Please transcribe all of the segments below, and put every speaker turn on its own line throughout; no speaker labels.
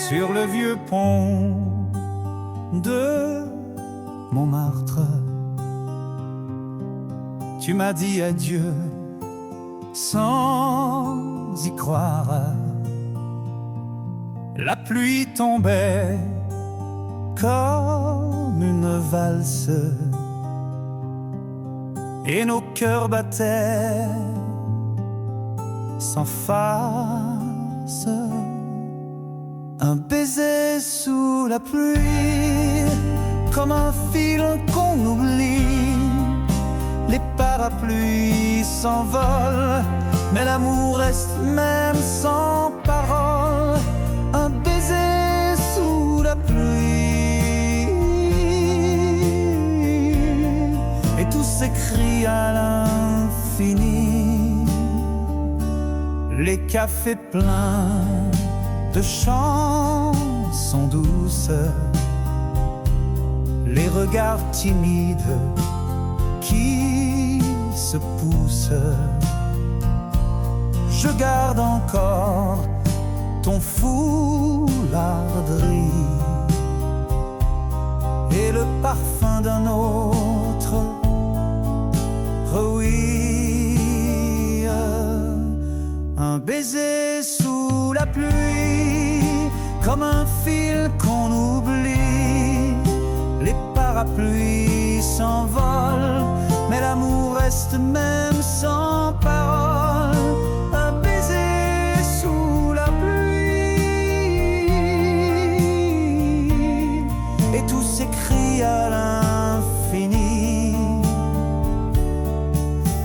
sur le vieux pont de Montmartre. Tu m'as dit adieu sans y croire. La pluie tombait comme une valse et nos cœurs battaient sans face. Un baiser sous la pluie, comme un fil qu'on oublie. Les parapluies s'envolent, mais l'amour reste même sans parole. Un baiser sous la pluie, et tout s'écrit à l'infini. Les cafés pleins de chansons douces, les regards timides qui se poussent. Je garde encore ton foulard gris et le parfum d'un autre. Oh oui, un baiser sous la pluie, comme un fil qu'on oublie. Les parapluies s'envolent, mais l'amour reste même sans parole. Un baiser sous la pluie, et tout s'écrit à l'infini.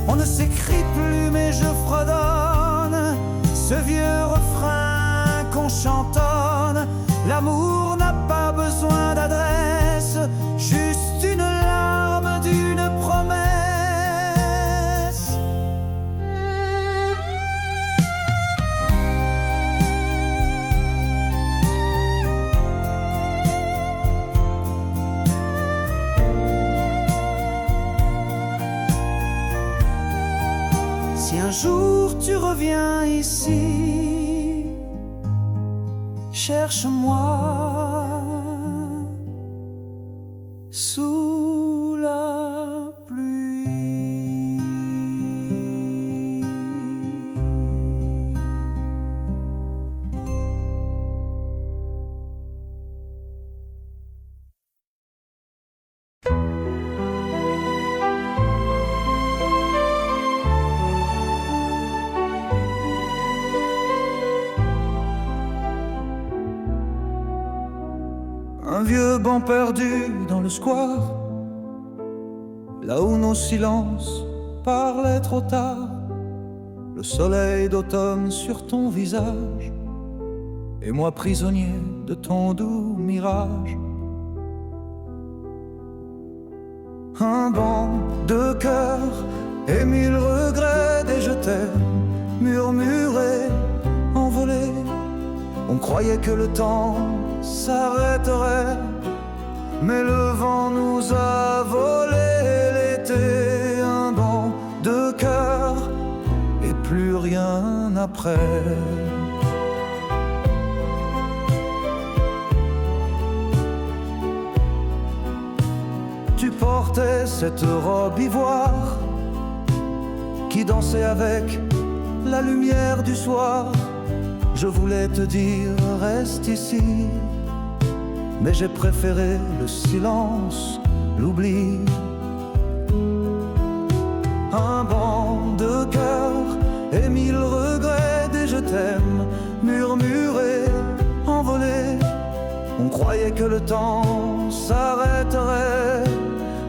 On ne s'écrit plus, mais je fredonne ce vieux refrain qu'on chantonne. L'amour n'a pas besoin d'adresse, juste une larme d'une promesse. Si un jour tu reviens ici, cherche-moi sous la pluie. Un vieux banc perdu dans le square, là où nos silences parlaient trop tard. Le soleil d'automne sur ton visage, et moi prisonnier de ton doux mirage. Un banc de cœur et mille regrets des je t'aime, murmurés, envolés. On croyait que le temps s'arrêterait, mais le vent nous a volé l'été. Un banc de cœur et plus rien après. Tu portais cette robe ivoire qui dansait avec la lumière du soir. Je voulais te dire reste ici, mais j'ai préféré le silence, l'oubli. Un banc de cœur et mille regrets des je t'aime, murmurés, envolés. On croyait que le temps s'arrêterait,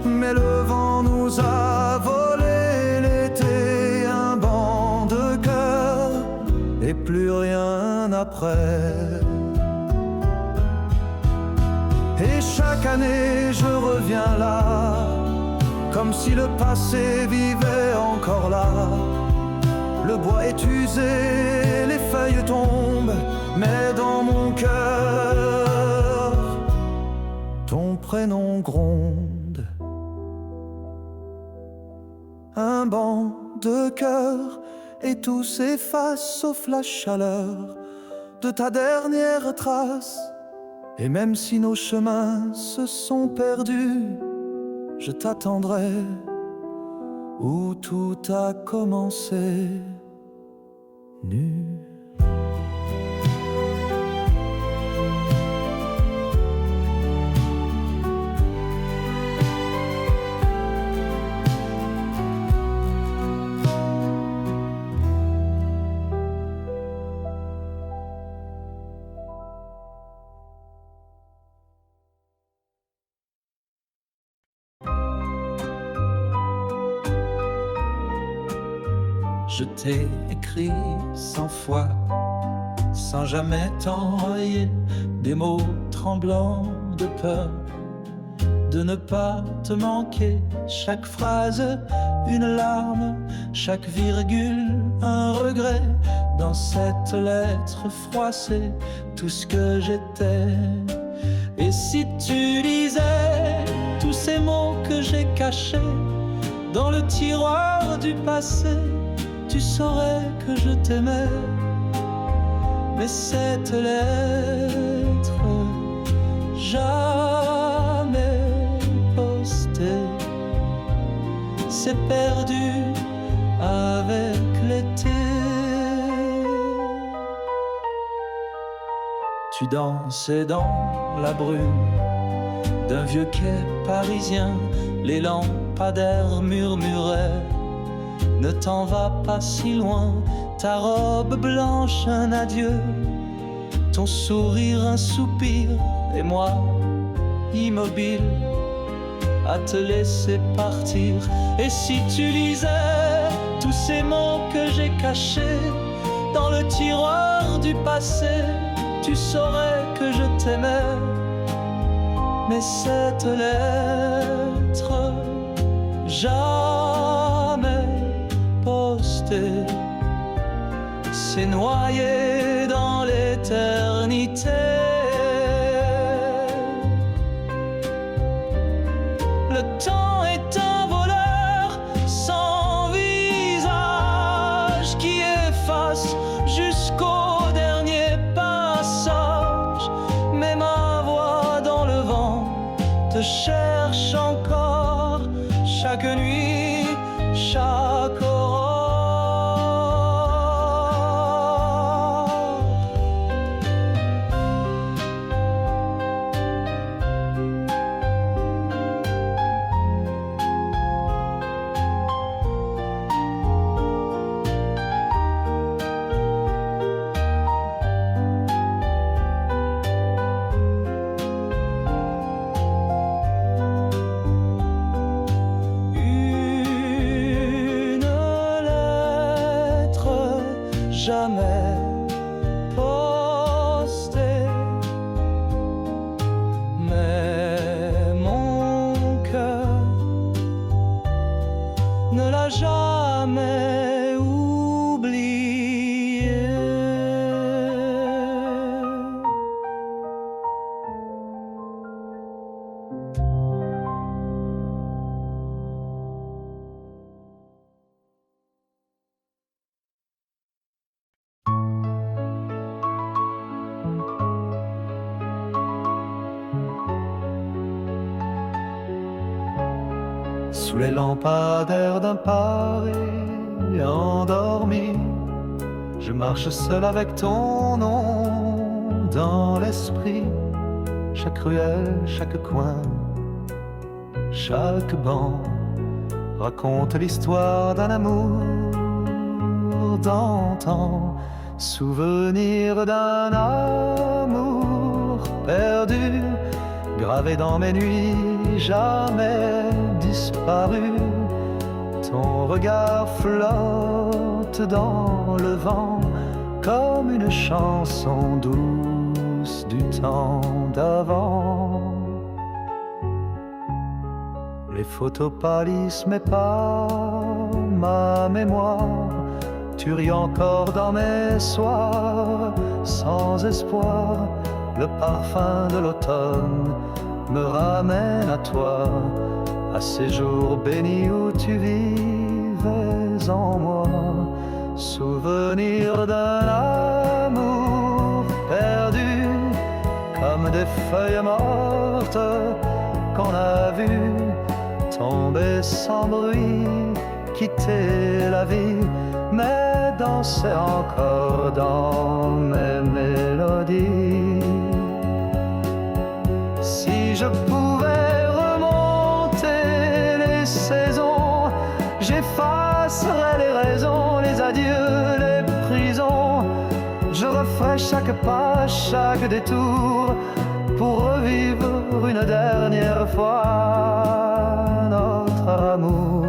mais le vent nous a volé l'été. Un banc de cœur et plus rien après. Et chaque année je reviens là, comme si le passé vivait encore là. Le bois est usé, les feuilles tombent, mais dans mon cœur, ton prénom gronde. Un banc de cœur et tout s'efface sauf la chaleur de ta dernière trace. Et même si nos chemins se sont perdus, je t'attendrai où tout a commencé, nu. Je t'ai écrit 100 fois, sans jamais t'envoyer des mots tremblants de peur de ne pas te manquer. Chaque phrase, une larme, chaque virgule, un regret. Dans cette lettre froissée, tout ce que j'étais. Et si tu lisais tous ces mots que j'ai cachés dans le tiroir du passé, tu saurais que je t'aimais. Mais cette lettre, jamais postée, s'est perdue avec l'été. Tu dansais dans la brume d'un vieux quai parisien, les lampadaires murmuraient: ne t'en va pas si loin, ta robe blanche un adieu, ton sourire un soupir, et moi, immobile, à te laisser partir. Et si tu lisais tous ces mots que j'ai cachés dans le tiroir du passé, tu saurais que je t'aimais. Mais cette lettre, jamais postée, s'est noyée dans l'éternité. Le temps est un voleur sans visage qui efface jusqu'au dernier passage. Mais ma voix dans le vent te cherche encore, chaque nuit, chaque aurore. Jamais postée, mais mon cœur ne l'a jamais oublié. Sous les lampadaires d'un Paris endormi, je marche seul avec ton nom dans l'esprit. Chaque ruelle, chaque coin, chaque banc raconte l'histoire d'un amour d'antan, souvenir d'un amour perdu, gravé dans mes nuits, jamais disparu. Ton regard flotte dans le vent comme une chanson douce du temps d'avant. Les photos pâlissent mais pas ma mémoire. Tu ris encore dans mes soirs sans espoir. Le parfum de l'automne me ramène à toi, à ces jours bénis où tu vivais en moi. Souvenir d'un amour des feuilles mortes qu'on a vu tomber sans bruit, quitter la vie, mais danser encore dans mes mélodies. Si je pouvais remonter les saisons, j'effacerais les raisons, les adieux, les prisons. Je referais chaque pas, chaque détour pour revivre une dernière fois notre amour.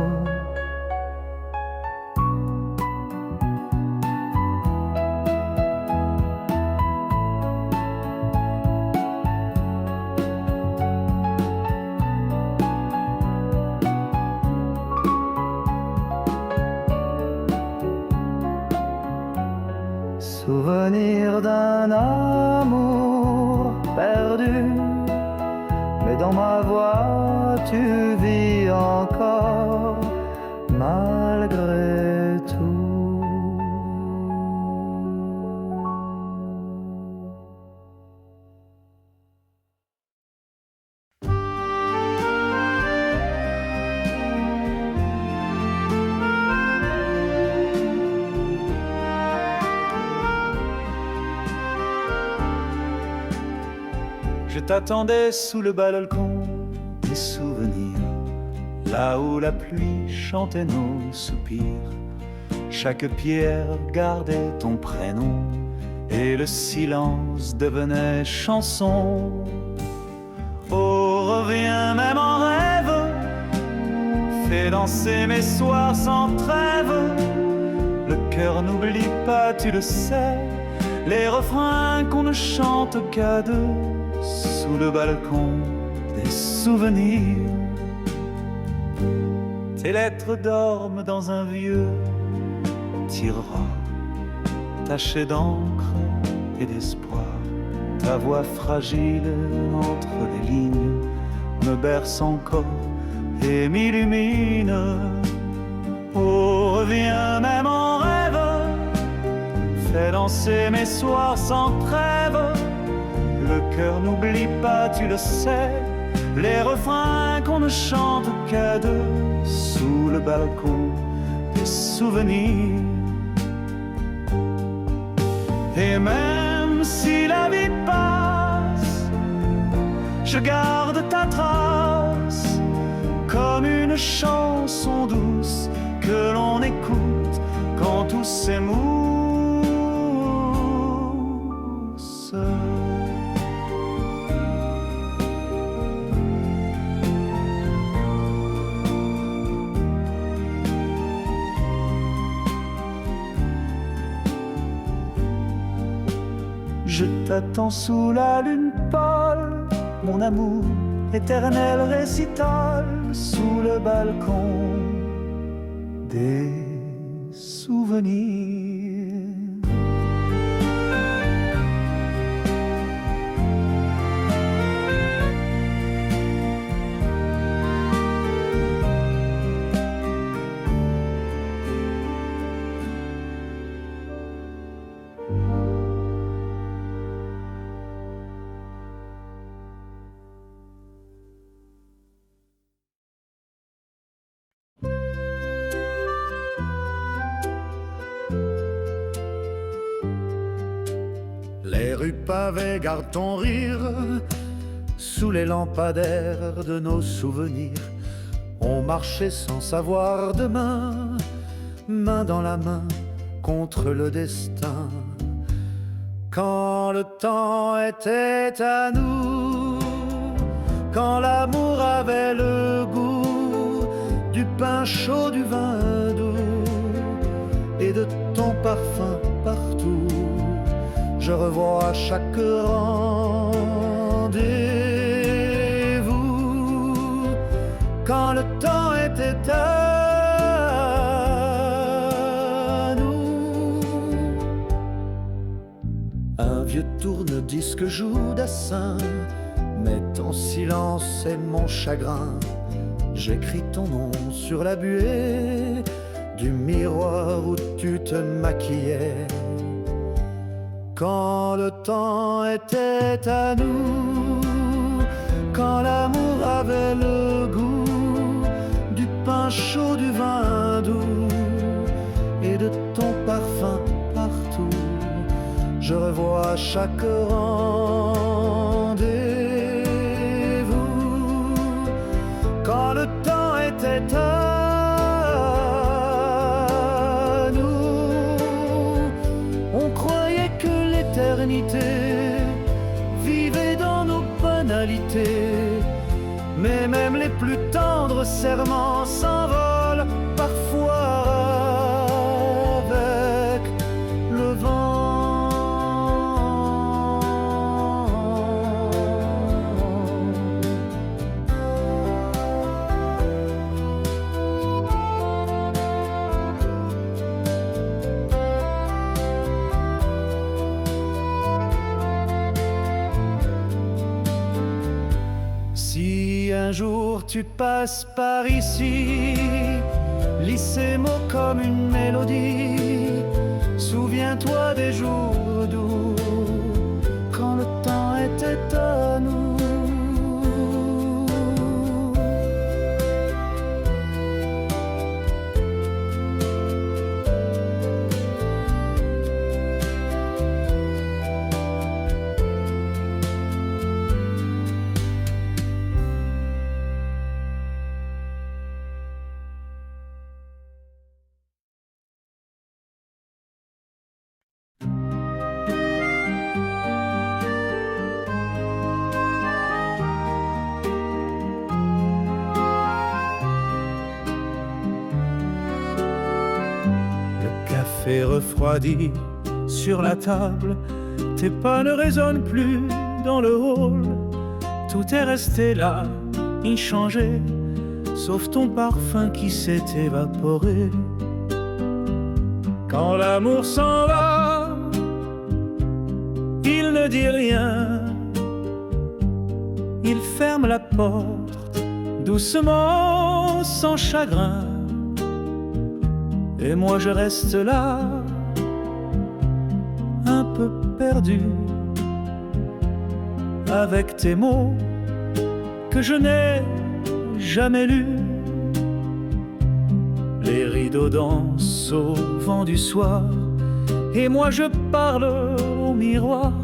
Souvenir d'un amour perdu, mais dans ma voix tu vis encore malgré tout. Je t'attendais sous le balcon des souvenirs, là où la pluie chantait nos soupirs. Chaque pierre gardait ton prénom et le silence devenait chanson. Oh, reviens même en rêve, fais danser mes soirs sans trêve. Le cœur n'oublie pas, tu le sais, les refrains qu'on ne chante qu'à deux. Sous le balcon des souvenirs, tes lettres dorment dans un vieux tiroir, taché d'encre et d'espoir. Ta voix fragile entre les lignes me berce encore et m'illumine. Oh, reviens même en rêve, fais danser mes soirs sans trêve. Le cœur n'oublie pas, tu le sais, les refrains qu'on ne chante qu'à deux. Sous le balcon des souvenirs. Et même si la vie passe, je garde ta trace comme une chanson douce que l'on écoute quand tout s'émousse. Je t'attends sous la lune pâle, mon amour, éternel récital, sous le balcon des souvenirs. Les rues pavées gardent ton rire sous les lampadaires de nos souvenirs. On marchait sans savoir demain, main dans la main contre le destin. Quand le temps était à nous, quand l'amour avait le goût du pain chaud, du vin doux et de ton parfum partout. Je revois chaque rendez-vous quand le temps était à nous. Un vieux tourne-disque joue d'assin, mais ton silence est mon chagrin. J'écris ton nom sur la buée du miroir où tu te maquillais. Quand le temps était à nous, quand l'amour avait le goût du pain chaud, du vin doux et de ton parfum partout, je revois chaque rendez-vous. Quand le temps était à nous, on croyait que l'éternité vivait dans nos banalités, mais même les plus tendres serments s'envolent parfois avec le vent. Si un jour tu passes par ici, lis ces mots comme une mélodie. Souviens-toi des jours doux, quand le temps était à nous. Café refroidi sur la table, tes pas ne résonnent plus dans le hall. Tout est resté là, inchangé, sauf ton parfum qui s'est évaporé. Quand l'amour s'en va, il ne dit rien, il ferme la porte doucement, sans chagrin. Et moi je reste là, un peu perdu, avec tes mots que je n'ai jamais lus. Les rideaux dansent au vent du soir, et moi je parle au miroir.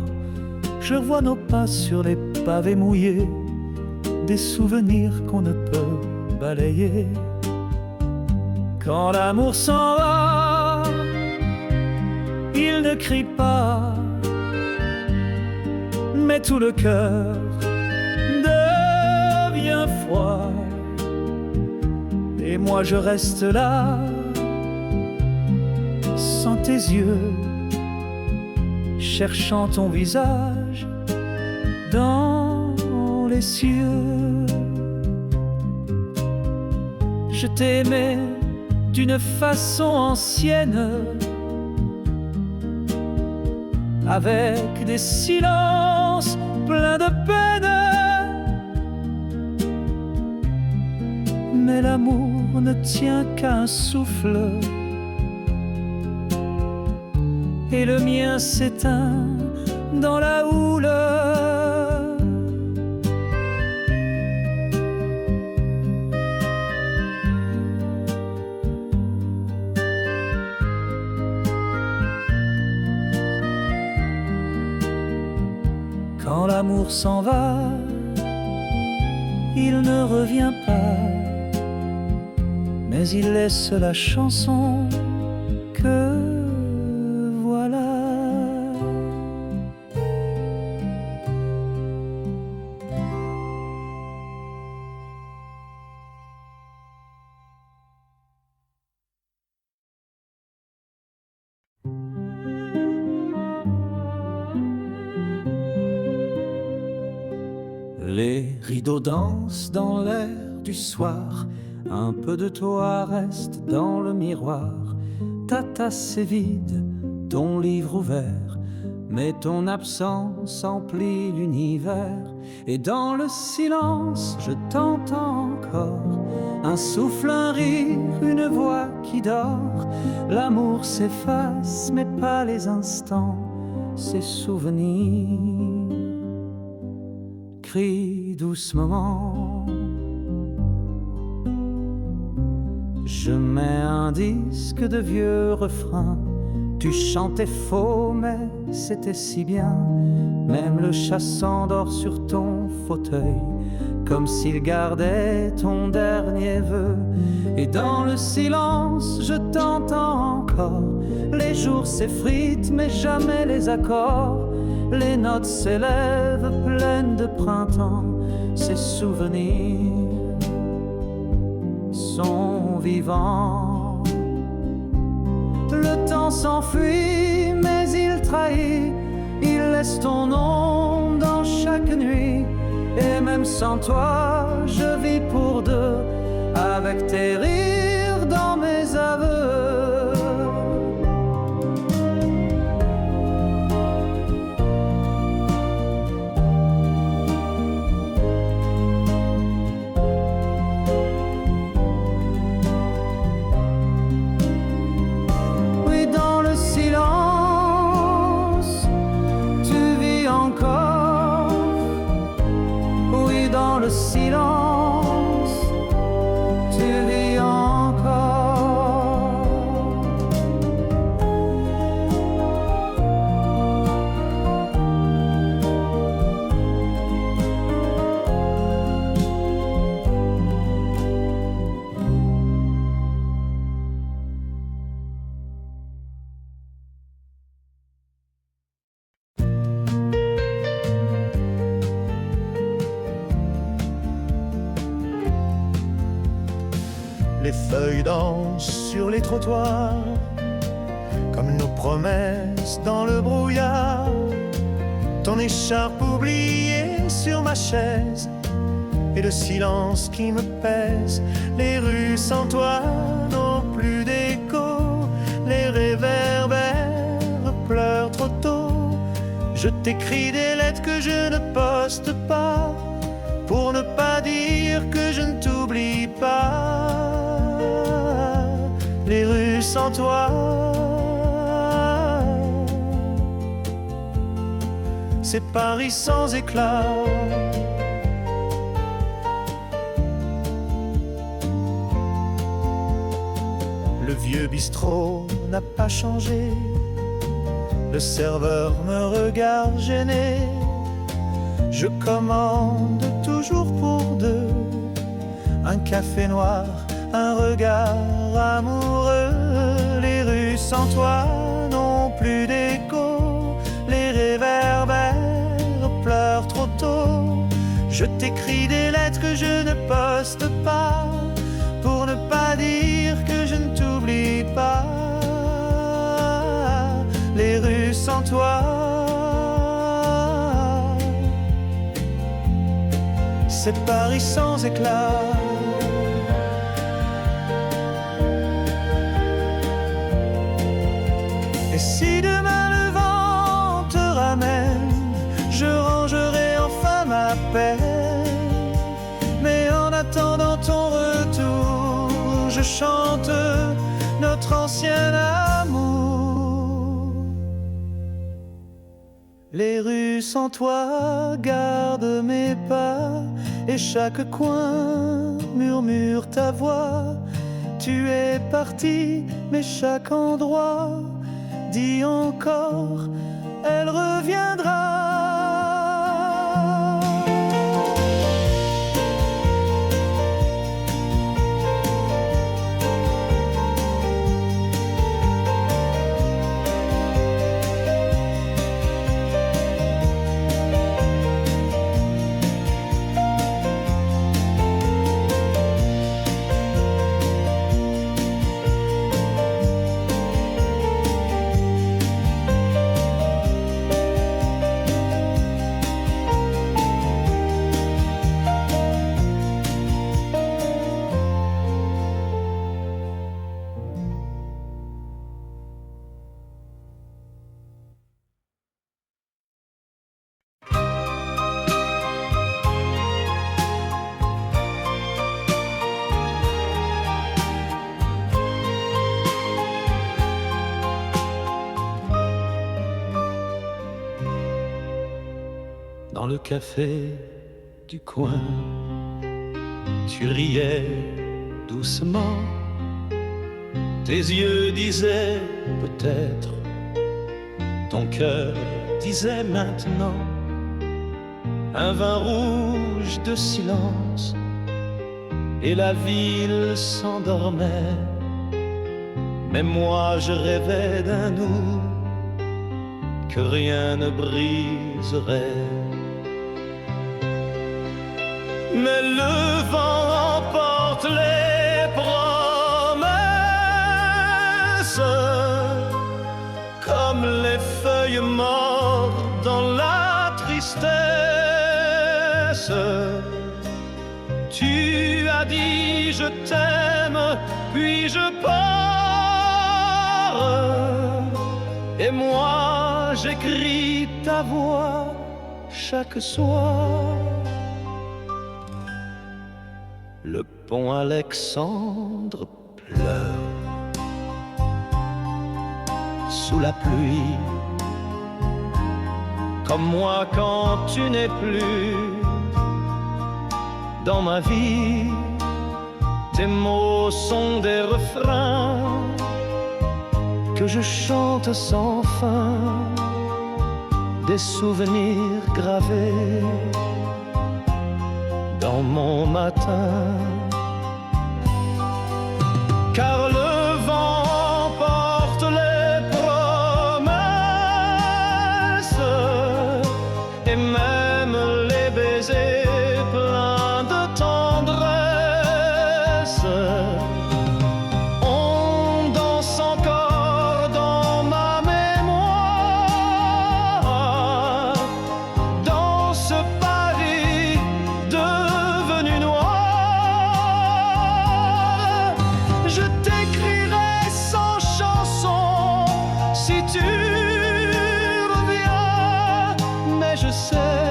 Je vois nos pas sur les pavés mouillés, des souvenirs qu'on ne peut balayer. Quand l'amour s'en va, il ne crie pas, mais tout le cœur devient froid. Et moi je reste là, sans tes yeux, cherchant ton visage dans les cieux. Je t'aimais d'une façon ancienne, avec des silences pleins de peine. Mais l'amour ne tient qu'à un souffle, et le mien s'éteint dans la houle. Quand l'amour s'en va, il ne revient pas, mais il laisse la chanson que voilà. Les rideaux dansent dans l'air du soir, un peu de toi reste dans le miroir. Ta tasse est vide, ton livre ouvert, mais ton absence emplit l'univers. Et dans le silence, je t'entends encore, un souffle, un rire, une voix qui dort. L'amour s'efface, mais pas les instants ces souvenirs crient doucement. Je mets un disque de vieux refrains. Tu chantais faux, mais c'était si bien. Même le chat s'endort sur ton fauteuil, comme s'il gardait ton dernier vœu. Et dans le silence, je t'entends encore. Les jours s'effritent, mais jamais les accords. Les notes s'élèvent pleines de printemps. Ces souvenirs sont vivants. Le temps s'enfuit, mais il trahit. Il laisse ton nom dans chaque nuit. Et même sans toi, je vis pour deux, avec tes rires dans mes aveux. Oui, dans le silence, tu vis encore. Oui, dans le silence, tu vis encore.
Les feuilles dansent sur les trottoirs, comme nos promesses dans le brouillard. Ton écharpe oubliée sur ma chaise, et le silence qui me pèse. Les rues sans toi n'ont plus d'écho, les réverbères pleurent trop tôt. Je t'écris des lettres que je ne poste pas, pour ne pas dire que je ne t'oublie pas. Les rues sans toi, c'est Paris sans éclat. Le vieux bistrot n'a pas changé, le serveur me regarde gêné. Je commande toujours pour deux, un café noir, un regard amoureux. Les rues sans toi n'ont plus d'écho, les réverbères pleurent trop tôt. Je t'écris des lettres que je ne poste pas, pour ne pas dire que je ne t'oublie pas. Les rues sans toi, c'est Paris sans éclat. Et si demain le vent te ramène, je rangerai enfin ma peine. Mais en attendant ton retour, je chante notre ancien amour. Les rues sans toi gardent mes pas, et chaque coin murmure ta voix. Tu es parti, mais chaque endroit dit encore, elle reviendra. le café du coin. Tu riais doucement, tes yeux disaient peut-être, ton cœur disait maintenant. Un vin rouge de silence, et la ville s'endormait. Mais moi je rêvais d'un nous que rien ne briserait. Mais le vent emporte les promesses, comme les feuilles mortes dans la tristesse. Tu as dit je t'aime, puis je pars, et moi j'écris ta voix chaque soir. Le pont Alexandre pleure sous la pluie, comme moi quand tu n'es plus dans ma vie. Tes mots sont des refrains que je chante sans fin, des souvenirs gravés dans mon matin. Car le vent emporte les promesses et même les baisers pleins de tendresse. On danse encore dans ma mémoire, dans ce Paris devenu noir. Je t'écrirai sans chanson si tu reviens, mais je sais,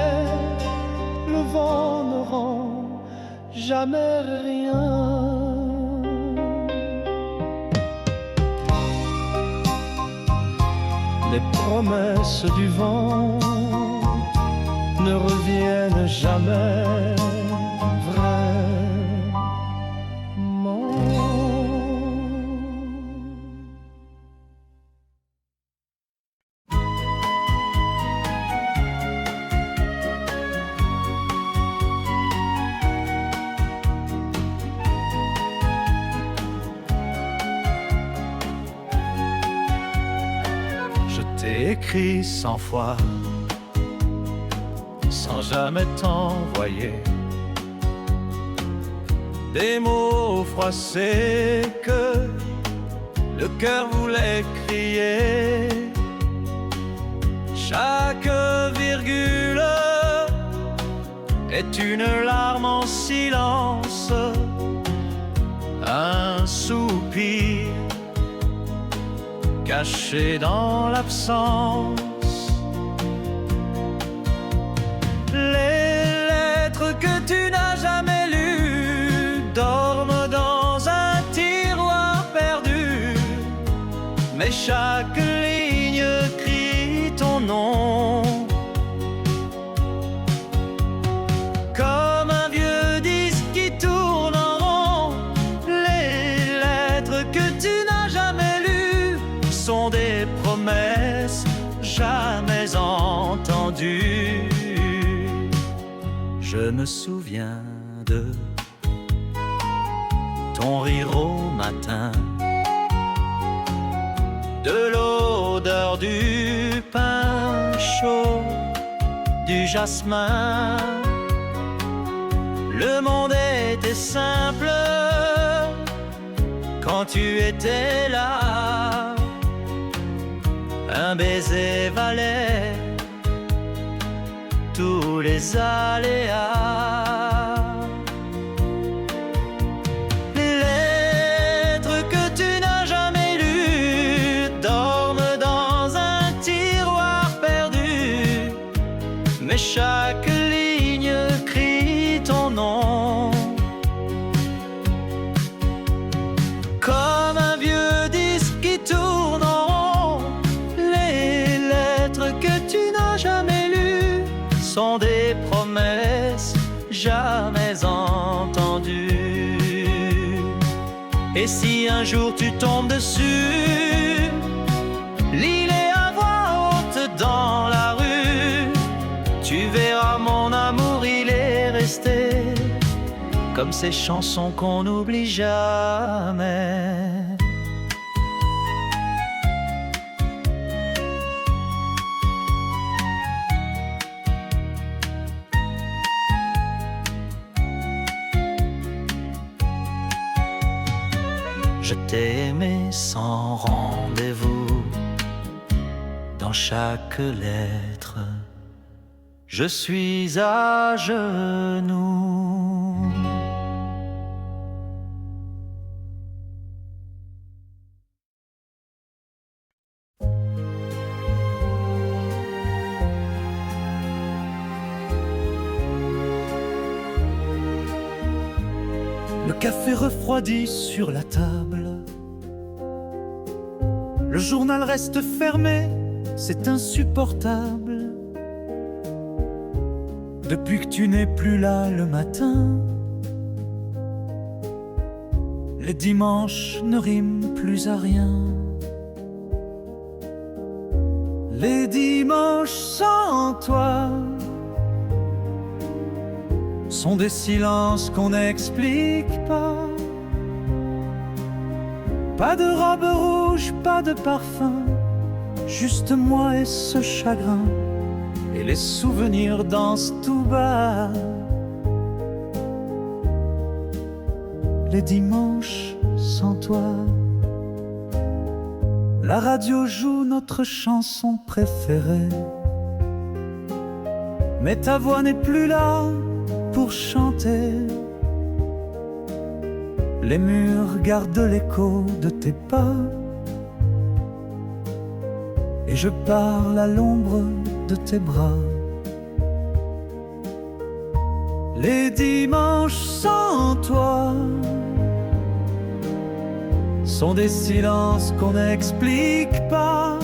le vent ne rend jamais rien. Les promesses du vent ne reviennent jamais vraiment. Je t'ai écrit 100 fois sans jamais t'envoyer des mots froissés que le cœur voulait crier. Chaque virgule est une larme en silence, un soupir caché dans l'absence. Les lettres que tu n'as jamais lues dorment dans un tiroir perdu, mais chaque ligne crie ton nom. Comme un vieux disque qui tourne en rond, les lettres que tu n'as jamais lues sont des promesses jamais entendues. Je me souviens de ton rire au matin, de l'odeur du pain chaud, du jasmin. Le monde était simple quand tu étais là. Un baiser valait tous les aléas. Les lettres que tu n'as jamais lues dorment dans un tiroir perdu, mais chaque ligne crie ton nom. Comme un vieux disque qui tourne en rond, les lettres que tu n'as jamais lues sont des jamais entendu. Et si un jour tu tombes dessus, lis-les à voix haute dans la rue. Tu verras mon amour, il est resté comme ces chansons qu'on n'oublie jamais. Je t'ai aimé sans rendez-vous, dans chaque lettre, je suis à genoux. Le café refroidi sur la table, le journal reste fermé, c'est insupportable. Depuis que tu n'es plus là le matin, les dimanches ne riment plus à rien. Les dimanches sans toi sont des silences qu'on n'explique pas. Pas de robe rouge, pas de parfum, juste moi et ce chagrin. Et les souvenirs dansent tout bas. Les dimanches sans toi, la radio joue notre chanson préférée, mais ta voix n'est plus là pour chanter. Les murs gardent l'écho de tes pas, et je parle à l'ombre de tes bras. Les dimanches sans toi sont des silences qu'on n'explique pas.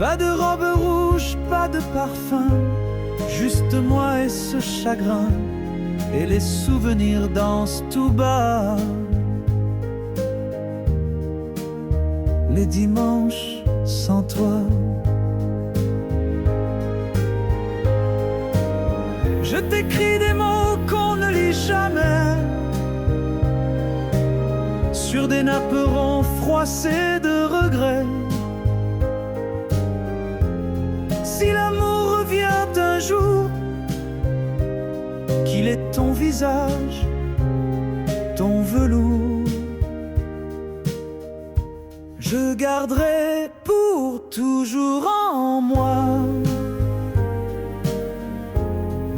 Pas de robe rouge, pas de parfum, juste moi et ce chagrin. Et les souvenirs dansent tout bas. Les dimanches sans toi. Je t'écris des mots qu'on ne lit jamais, sur des napperons froissés de regrets. Si l'amour revient un jour, qu'il est ton visage, ton velours, je garderai pour toujours en moi,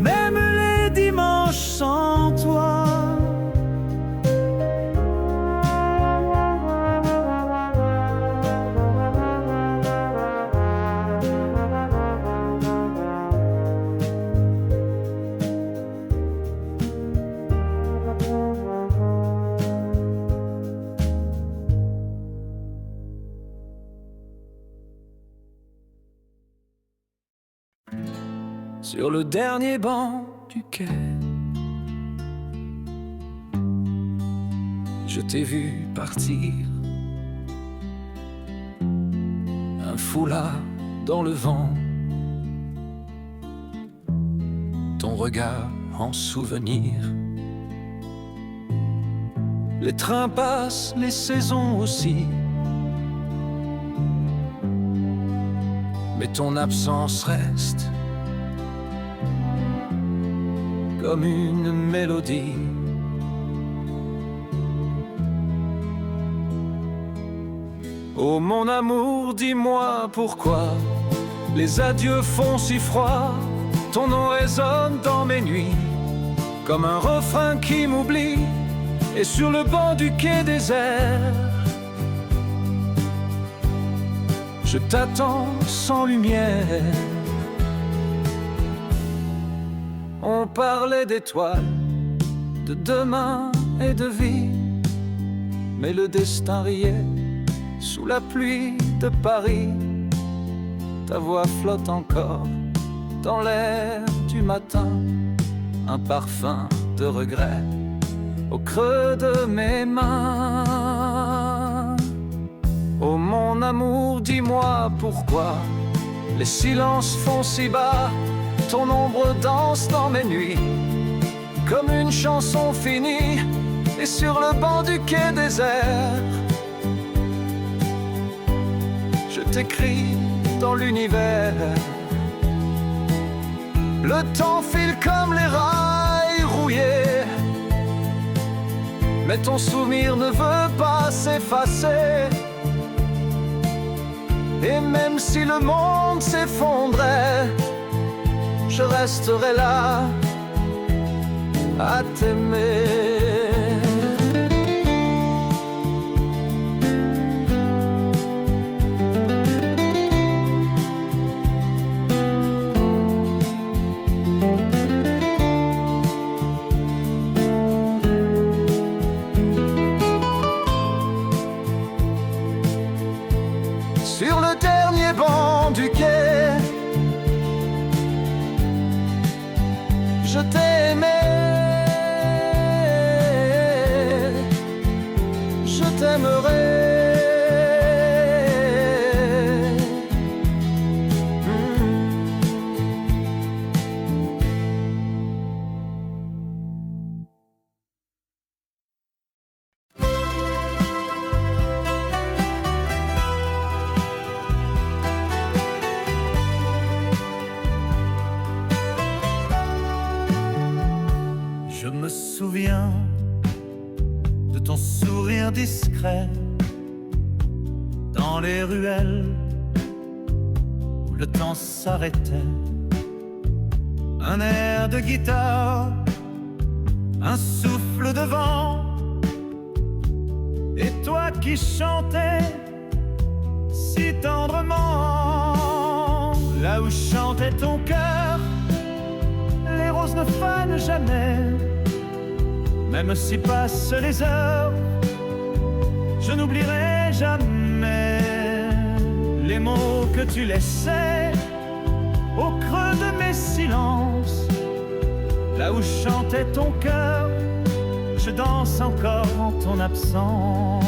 même les dimanches sans toi. Sur le dernier banc du quai, je t'ai vu partir, un foulard dans le vent, ton regard en souvenir. Les trains passent, les saisons aussi, mais ton absence reste comme une mélodie. Oh mon amour, dis-moi pourquoi les adieux font si froid. Ton nom résonne dans mes nuits comme un refrain qui m'oublie. Et sur le banc du quai désert, je t'attends sans lumière. On parlait d'étoiles, de demain et de vie, mais le destin riait sous la pluie de Paris. Ta voix flotte encore dans l'air
du matin, un parfum de regret au creux de mes mains. Oh mon amour, dis-moi pourquoi les silences font si bas, ton ombre danse dans mes nuits comme une chanson finie. Et sur le banc du quai désert, je t'écris dans l'univers. Le temps file comme les rails rouillés, mais ton souvenir ne veut pas s'effacer. Et même si le monde s'effondrait, je resterai là à t'aimer. Sur le dernier banc du quai, je t'ai aimé, je t'aimerai. Je me souviens de ton sourire discret dans les ruelles où le temps s'arrêtait. Un air de guitare, un souffle de vent, et toi qui chantais si tendrement. Là où chantait ton cœur, les roses ne fanent jamais. Même si passent les heures, je n'oublierai jamais les mots que tu laissais au creux de mes silences. Là où chantait ton cœur, je danse encore en ton absence.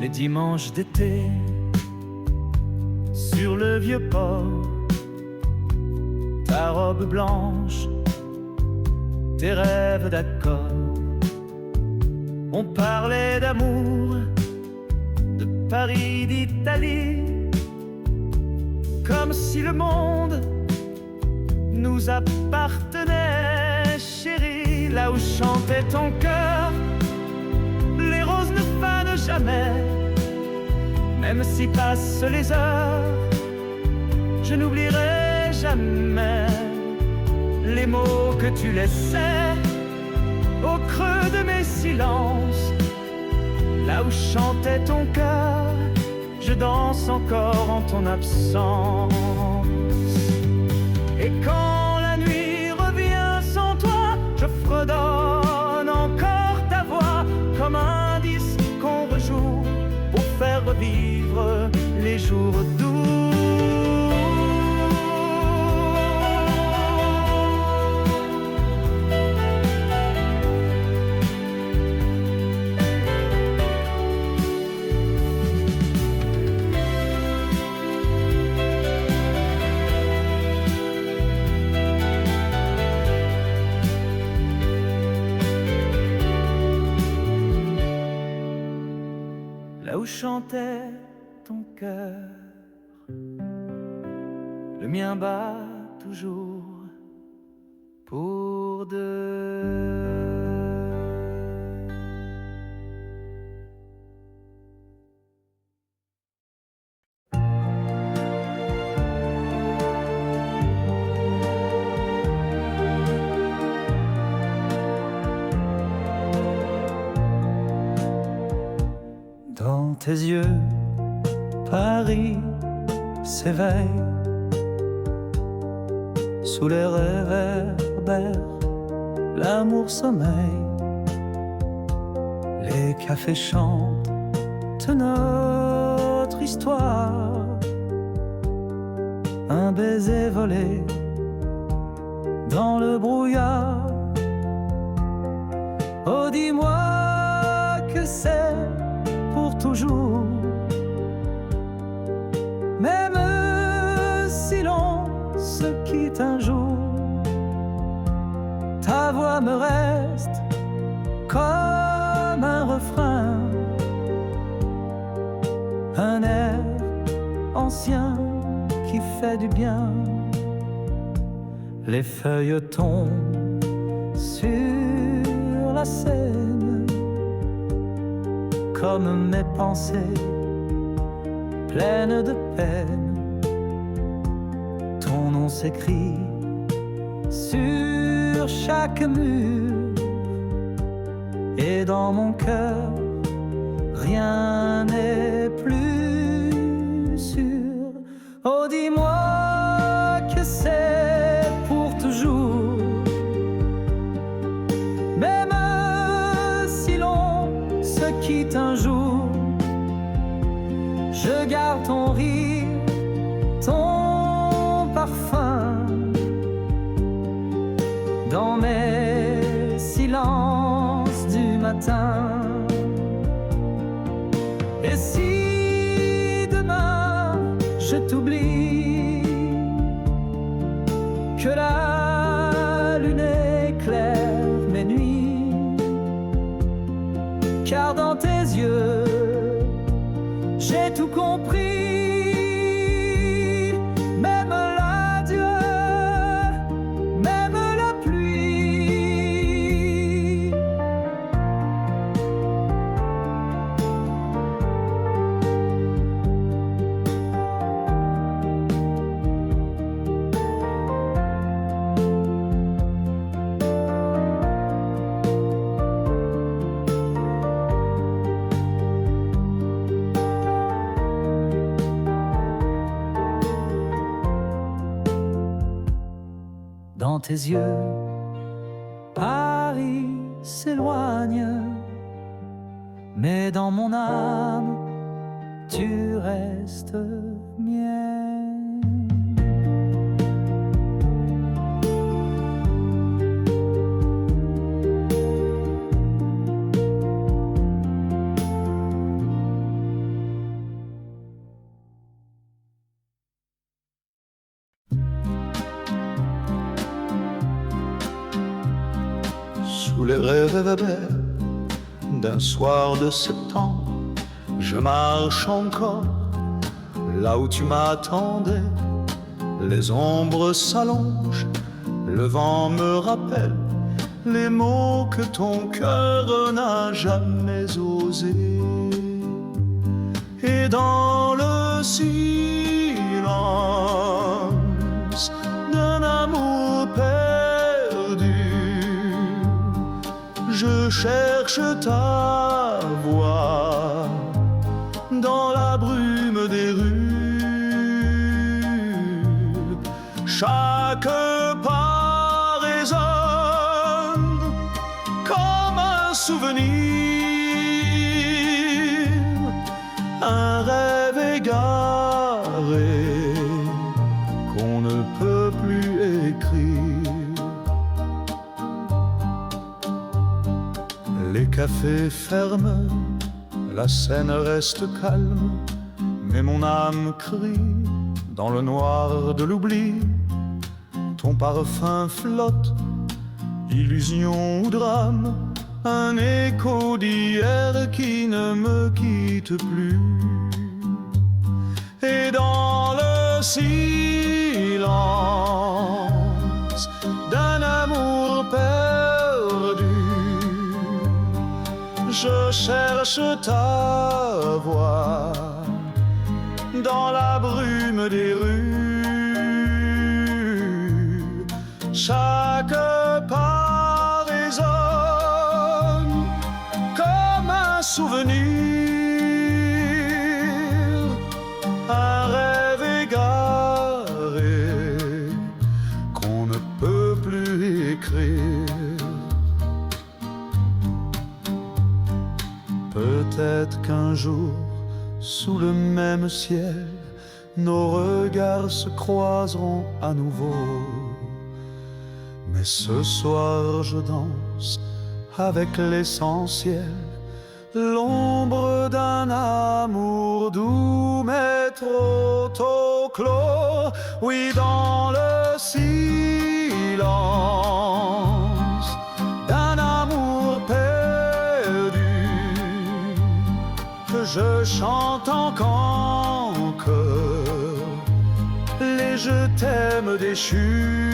Les dimanches d'été, sur le vieux port, ta robe blanche, tes rêves d'accord. On parlait d'amour, de Paris, d'Italie, comme si le monde nous appartenait, chérie. Là où chantait ton cœur, les roses ne fanent jamais. Même si passent les heures, je n'oublierai jamais les mots que tu laissais au creux de mes silences. Là où chantait ton cœur, je danse encore en ton absence. Et quand la nuit revient sans toi, je fredonne encore ta voix comme un disque qu'on rejoue pour faire revivre les jours doux. Là où chantait ton cœur, le mien bat toujours pour deux. Dans tes yeux, Paris s'éveille sous les réverbères l'amour sommeille, les cafés chantent notre histoire. Un baiser volé dans le brouillard. Oh, dis-moi que c'est pour toujours, même si l'on se quitte un jour. Ta voix me reste comme un refrain, un air ancien qui fait du bien. Les feuilles tombent sur la scène comme mes pensées pleines de peine. Ton nom s'écrit sur chaque mur, et dans mon cœur rien n'est plus sûr. Oh, dis-moi que c'est pour toujours, même si l'on se quitte un jour. Je garde ton rire, ton parfum dans mes silences du matin. Et si demain je t'oublie, que la lune éclaire mes nuits, car dans tes yeux j'ai tout compris, même l'adieu, même la pluie. Dans tes yeux, Paris s'éloigne, mais dans mon âme, tu restes mienne.
Sous les réverbères d'un soir de septembre, je marche encore là où tu m'attendais. Les ombres s'allongent, le vent me rappelle les mots que ton cœur n'a jamais osés. Et dans le silence d'un amour perdu, je cherche ta voix dans la brume des rues. Chaque pas résonne comme un souvenir, un rêve égaré qu'on ne peut plus écrire. Les cafés ferment, la scène reste calme, mais mon âme crie dans le noir de l'oubli. Ton parfum flotte, illusion ou drame, un écho d'hier qui ne me quitte plus. Et dans le silence d'un amour perdu, je cherche ta voix dans la brume des rues. Chaque pas résonne comme un souvenir, un rêve égaré qu'on ne peut plus écrire.
Peut-être qu'un jour, sous le même ciel, nos regards se croiseront à nouveau. Mais ce soir je danse avec l'essentiel, l'ombre d'un amour doux mais trop tôt clos. Oui, dans le silence d'un amour perdu, que je chante en chœur les je t'aime déchus.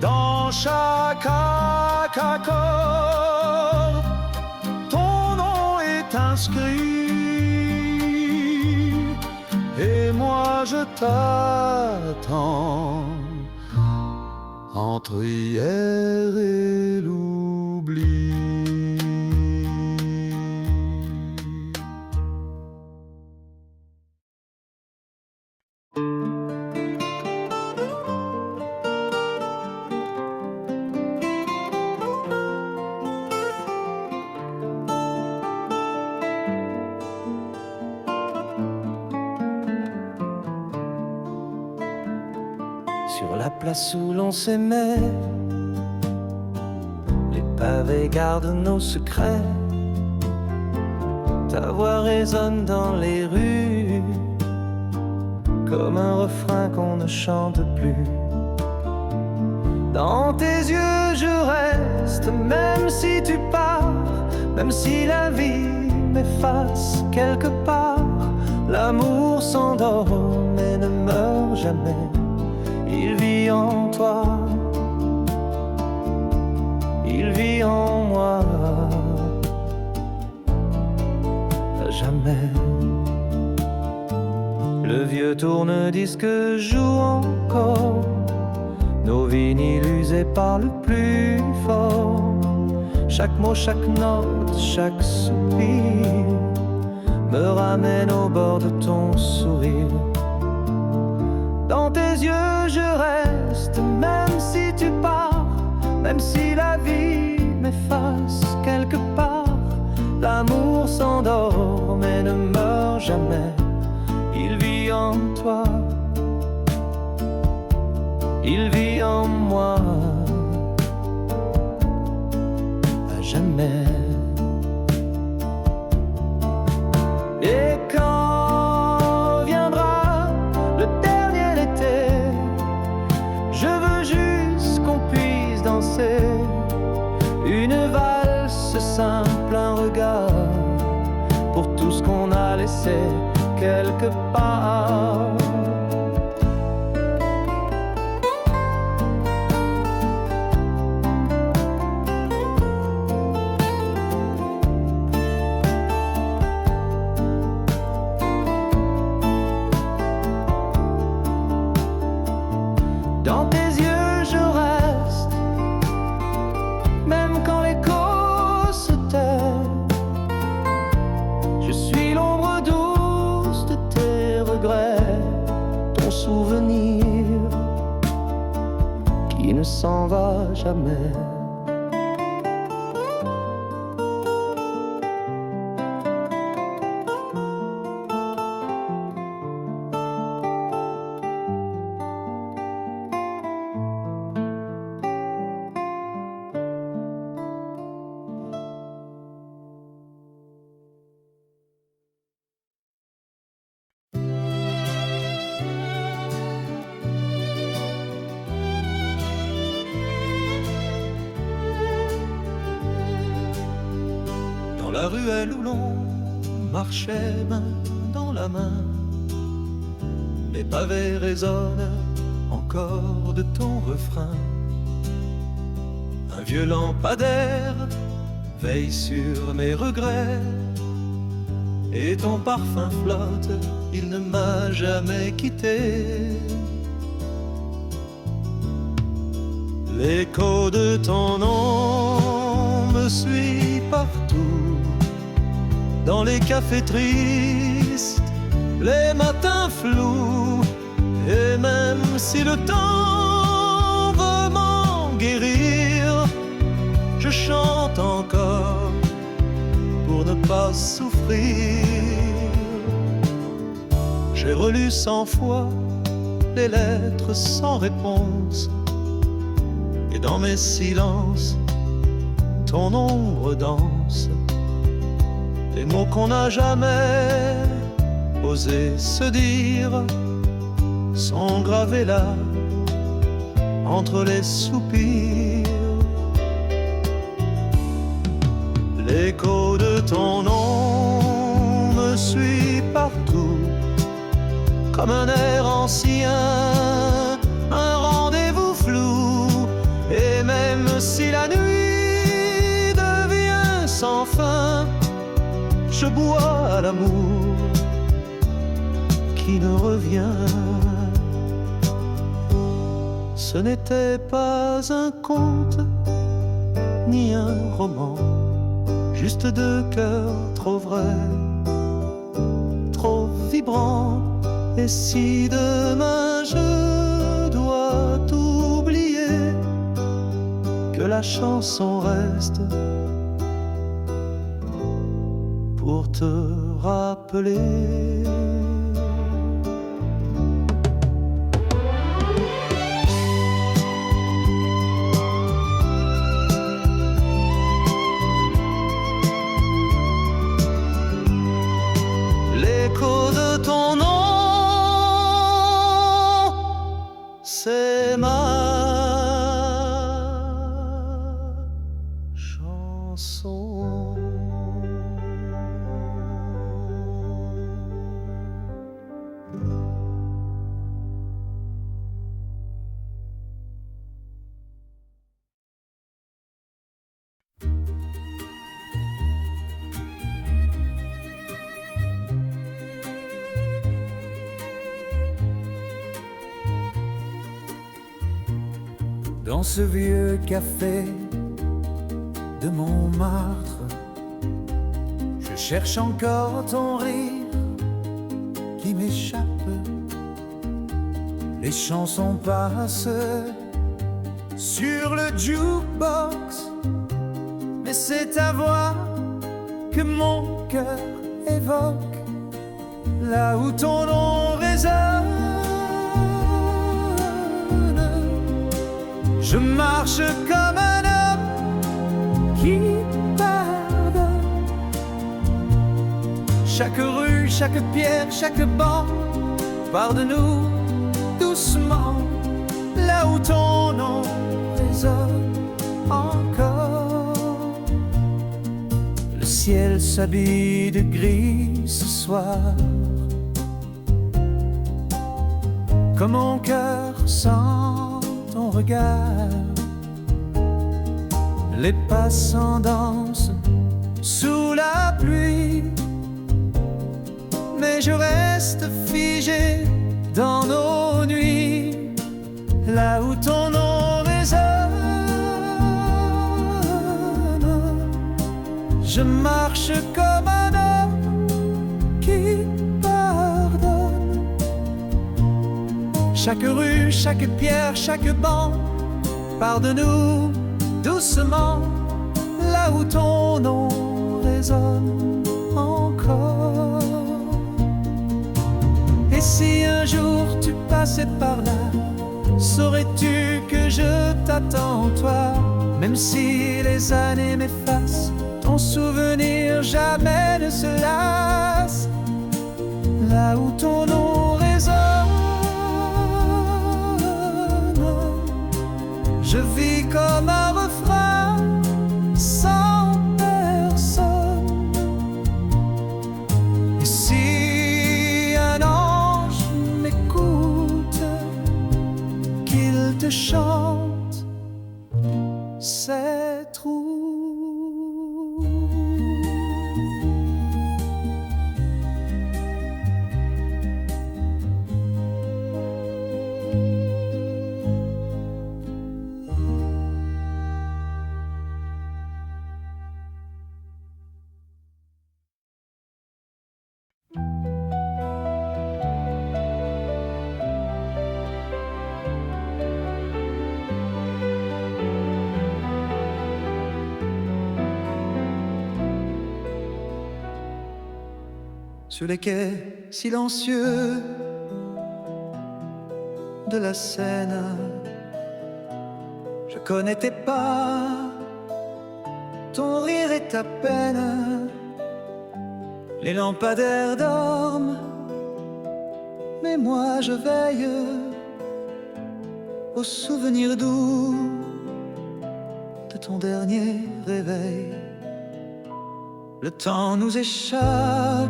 Dans chaque accord, ton nom est inscrit, et moi je t'attends entre hier et l'oubli.
Sur la place où l'on s'aimait, les pavés gardent nos secrets. Ta voix résonne dans les rues, comme un refrain qu'on ne chante plus. Dans tes yeux je reste, même si tu pars, même si la vie m'efface quelque part. L'amour s'endort mais ne meurt jamais. Il vit en toi, il vit en moi, à jamais. Le vieux tourne-disque joue encore, nos vinyles usés parlent plus fort. Chaque mot, chaque note, chaque soupir me ramène au bord de ton sourire. Dans tes yeux je reste, même si tu pars, même si la vie m'efface quelque part. L'amour s'endort mais ne meurt jamais. Il vit en toi, il vit en moi, à jamais. Et quand viendra le dernier été, je veux juste qu'on puisse danser une valse simple, un regard, pour tout ce qu'on a laissé quelque part. Dans tes yeux je reste, même quand l'écho se tait. Je suis l'ombre douce de tes regrets, ton souvenir qui ne s'en va jamais.
La ruelle où l'on marchait main dans la main, les pavés résonnent encore de ton refrain. Un vieux lampadaire veille sur mes regrets, et ton parfum flotte, il ne m'a jamais quitté. L'écho de ton nom me suit partout, dans les cafés tristes, les matins flous. Et même si le temps veut m'en guérir, je chante encore
pas souffrir. J'ai relu 100 fois les lettres sans réponse, et dans mes silences, ton ombre danse. Les mots qu'on n'a jamais osé se dire sont gravés là, entre les soupirs. L'écho de ton nom me suit partout, comme un air ancien, un rendez-vous flou. Et même si la nuit devient sans fin, je bois à l'amour qui ne revient. Ce n'était pas un conte, ni un roman, juste deux cœurs trop vrais, trop vibrants. Et si demain je dois t'oublier, que la chanson reste pour te rappeler. L'écho de ton nom, c'est ma chanson.
Dans ce vieux café de Montmartre, je cherche encore ton rire qui m'échappe. Les chansons passent sur le jukebox, mais c'est ta voix que mon cœur évoque, là où ton nom résonne. Je marche comme un homme qui pardonne. Chaque rue, chaque pierre, chaque banc part de nous doucement, là où ton nom résonne encore. Le ciel s'habille de gris ce soir, comme mon cœur sans ton regard. Les passants dansent sous la pluie, mais je reste figé dans nos nuits, là où ton nom résonne. Je marche comme un homme qui pardonne. Chaque rue, chaque pierre, chaque banc part de nous doucement, là où ton nom résonne encore. Et si un jour tu passais par là, saurais-tu que je t'attends toi? Même si les années m'effacent, ton souvenir jamais ne se lasse, là où ton nom résonne. Je vis comme un refrain sans personne. Et si un ange m'écoute, qu'il te chante ces trous. sur les quais silencieux de la Seine. Je connais tes pas, ton rire et ta peine. Les lampadaires dorment, mais moi je veille aux souvenirs doux de ton dernier réveil. Le temps nous échappe,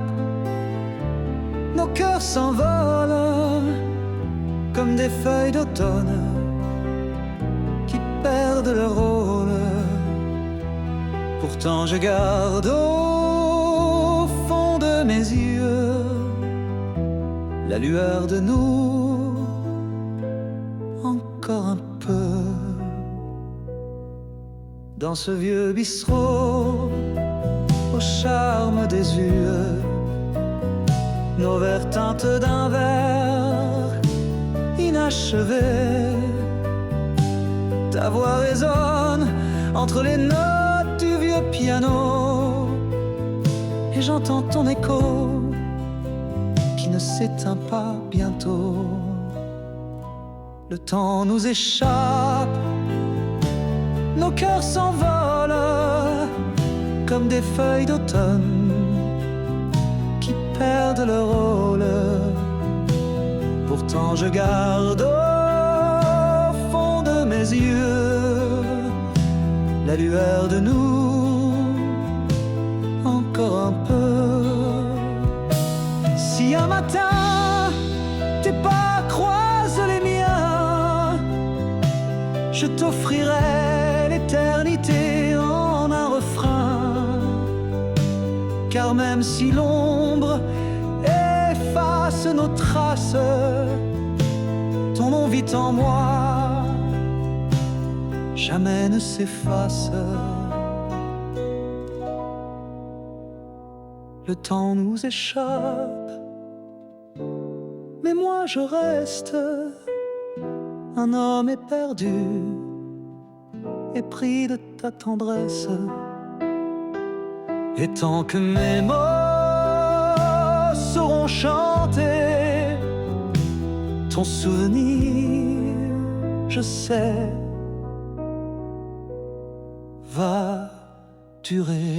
nos cœurs s'envolent comme des feuilles d'automne qui perdent leur rôle. Pourtant je garde au fond de mes yeux la lueur de nous, encore un peu. Dans ce vieux bistrot au charme désuet, nos verres teintent d'un verre inachevé. Ta voix résonne entre les notes du vieux piano, et j'entends ton écho qui ne s'éteint pas bientôt. Le temps nous échappe, nos cœurs s'envolent comme des feuilles d'automne qui perdent leur rôle. Pourtant je garde au fond de mes yeux la lueur de nous, encore un peu. Si un matin tes pas croisent les miens, je t'offrirai l'éternité en un refrain. Car même si l'ombre efface nos traces, ton nom vit en moi, jamais ne s'efface. Le temps nous échappe, mais moi je reste un homme éperdu, épris de ta tendresse. Et tant que mes mots sauront chanter ton souvenir, je sais, va durer.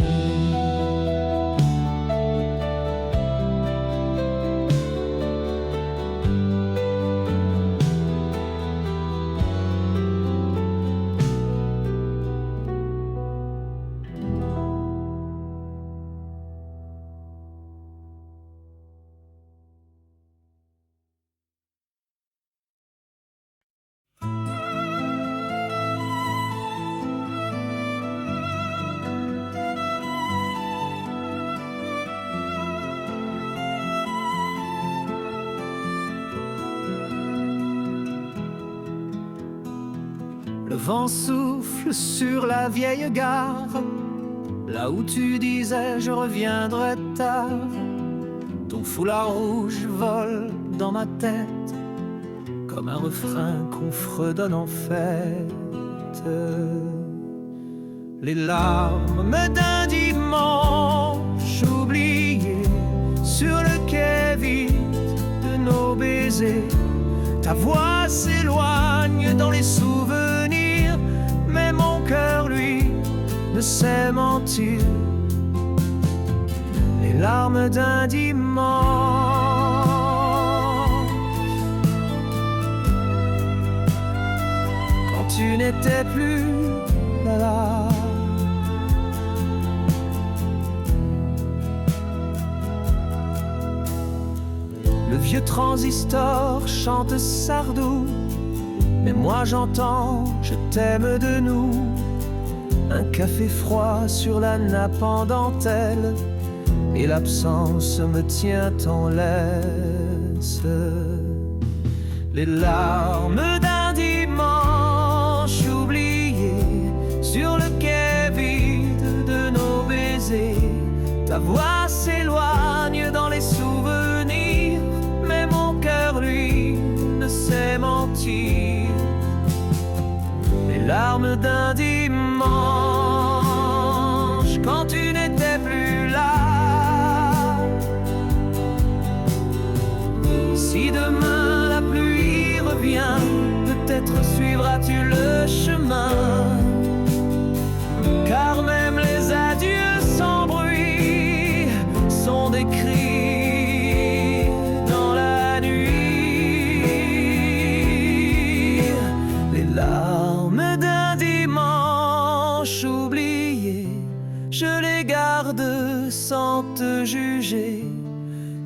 Le vent souffle sur la vieille gare, là où tu disais je reviendrai tard. Ton foulard rouge vole dans ma tête comme un refrain qu'on fredonne en fête. Les larmes d'un dimanche oublié sur le quai vide de nos baisers. Ta voix s'éloigne dans les souvenirs, mais mon cœur, lui, ne sait mentir. Les larmes d'un dimanche, quand tu n'étais plus là. Le vieux transistor chante Sardou, mais moi j'entends je t'aime de nous. Un café froid sur la nappe en dentelle, et l'absence me tient en laisse. Les larmes d'un dimanche oublié sur le quai vide de nos baisers. Ta voix s'éloigne dans les souvenirs, mais mon cœur, lui, ne sait mentir. Les larmes d'un dimanche, quand tu n'étais plus là. Si demain la pluie revient, peut-être suivras-tu le chemin. Car même les adieux sans bruit sont des cris dans la nuit. Les larmes d'un dimanche oublié, je les garde sans te juger.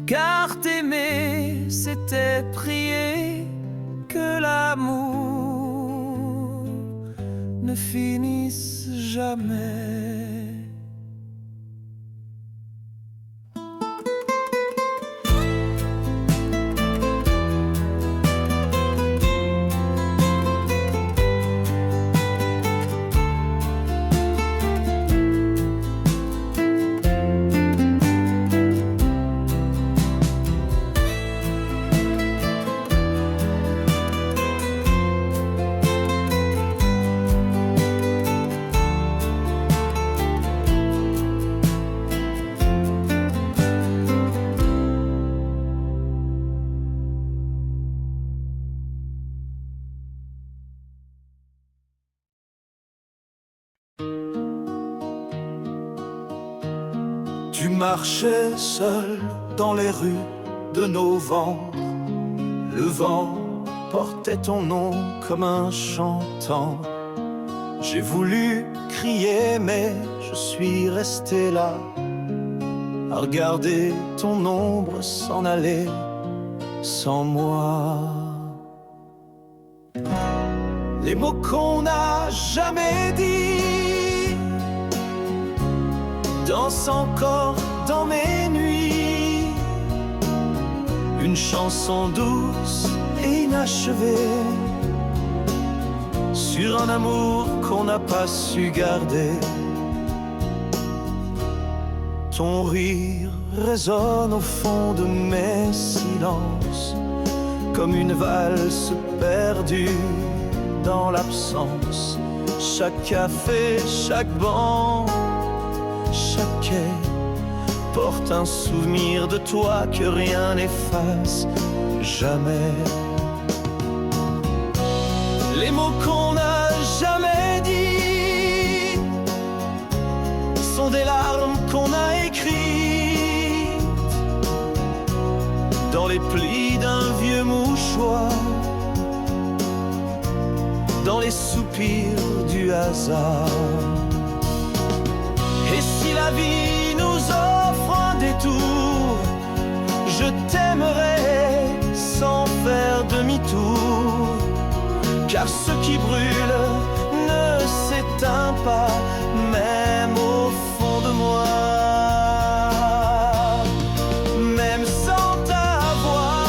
Car t'aimer, c'était prier que l'amour ne finisse jamais.
Tu marchais seul dans les rues de novembre. Le vent portait ton nom comme un chantant. J'ai voulu crier mais je suis resté là à regarder ton ombre s'en aller sans moi. Les mots qu'on n'a jamais dit dansent encore dans mes nuits. Une chanson douce et inachevée sur un amour qu'on n'a pas su garder. Ton rire résonne au fond de mes silences comme une valse perdue dans l'absence. Chaque café, chaque banc, chaque quai porte un souvenir de toi que rien n'efface jamais. Les mots qu'on n'a jamais dit sont des larmes qu'on a écrites dans les plis d'un vieux mouchoir, dans les soupirs du hasard. Et si la vie nous offre un détour, je t'aimerai sans faire demi-tour. Car ce qui brûle ne s'éteint pas, même au fond de moi. Même sans ta voix.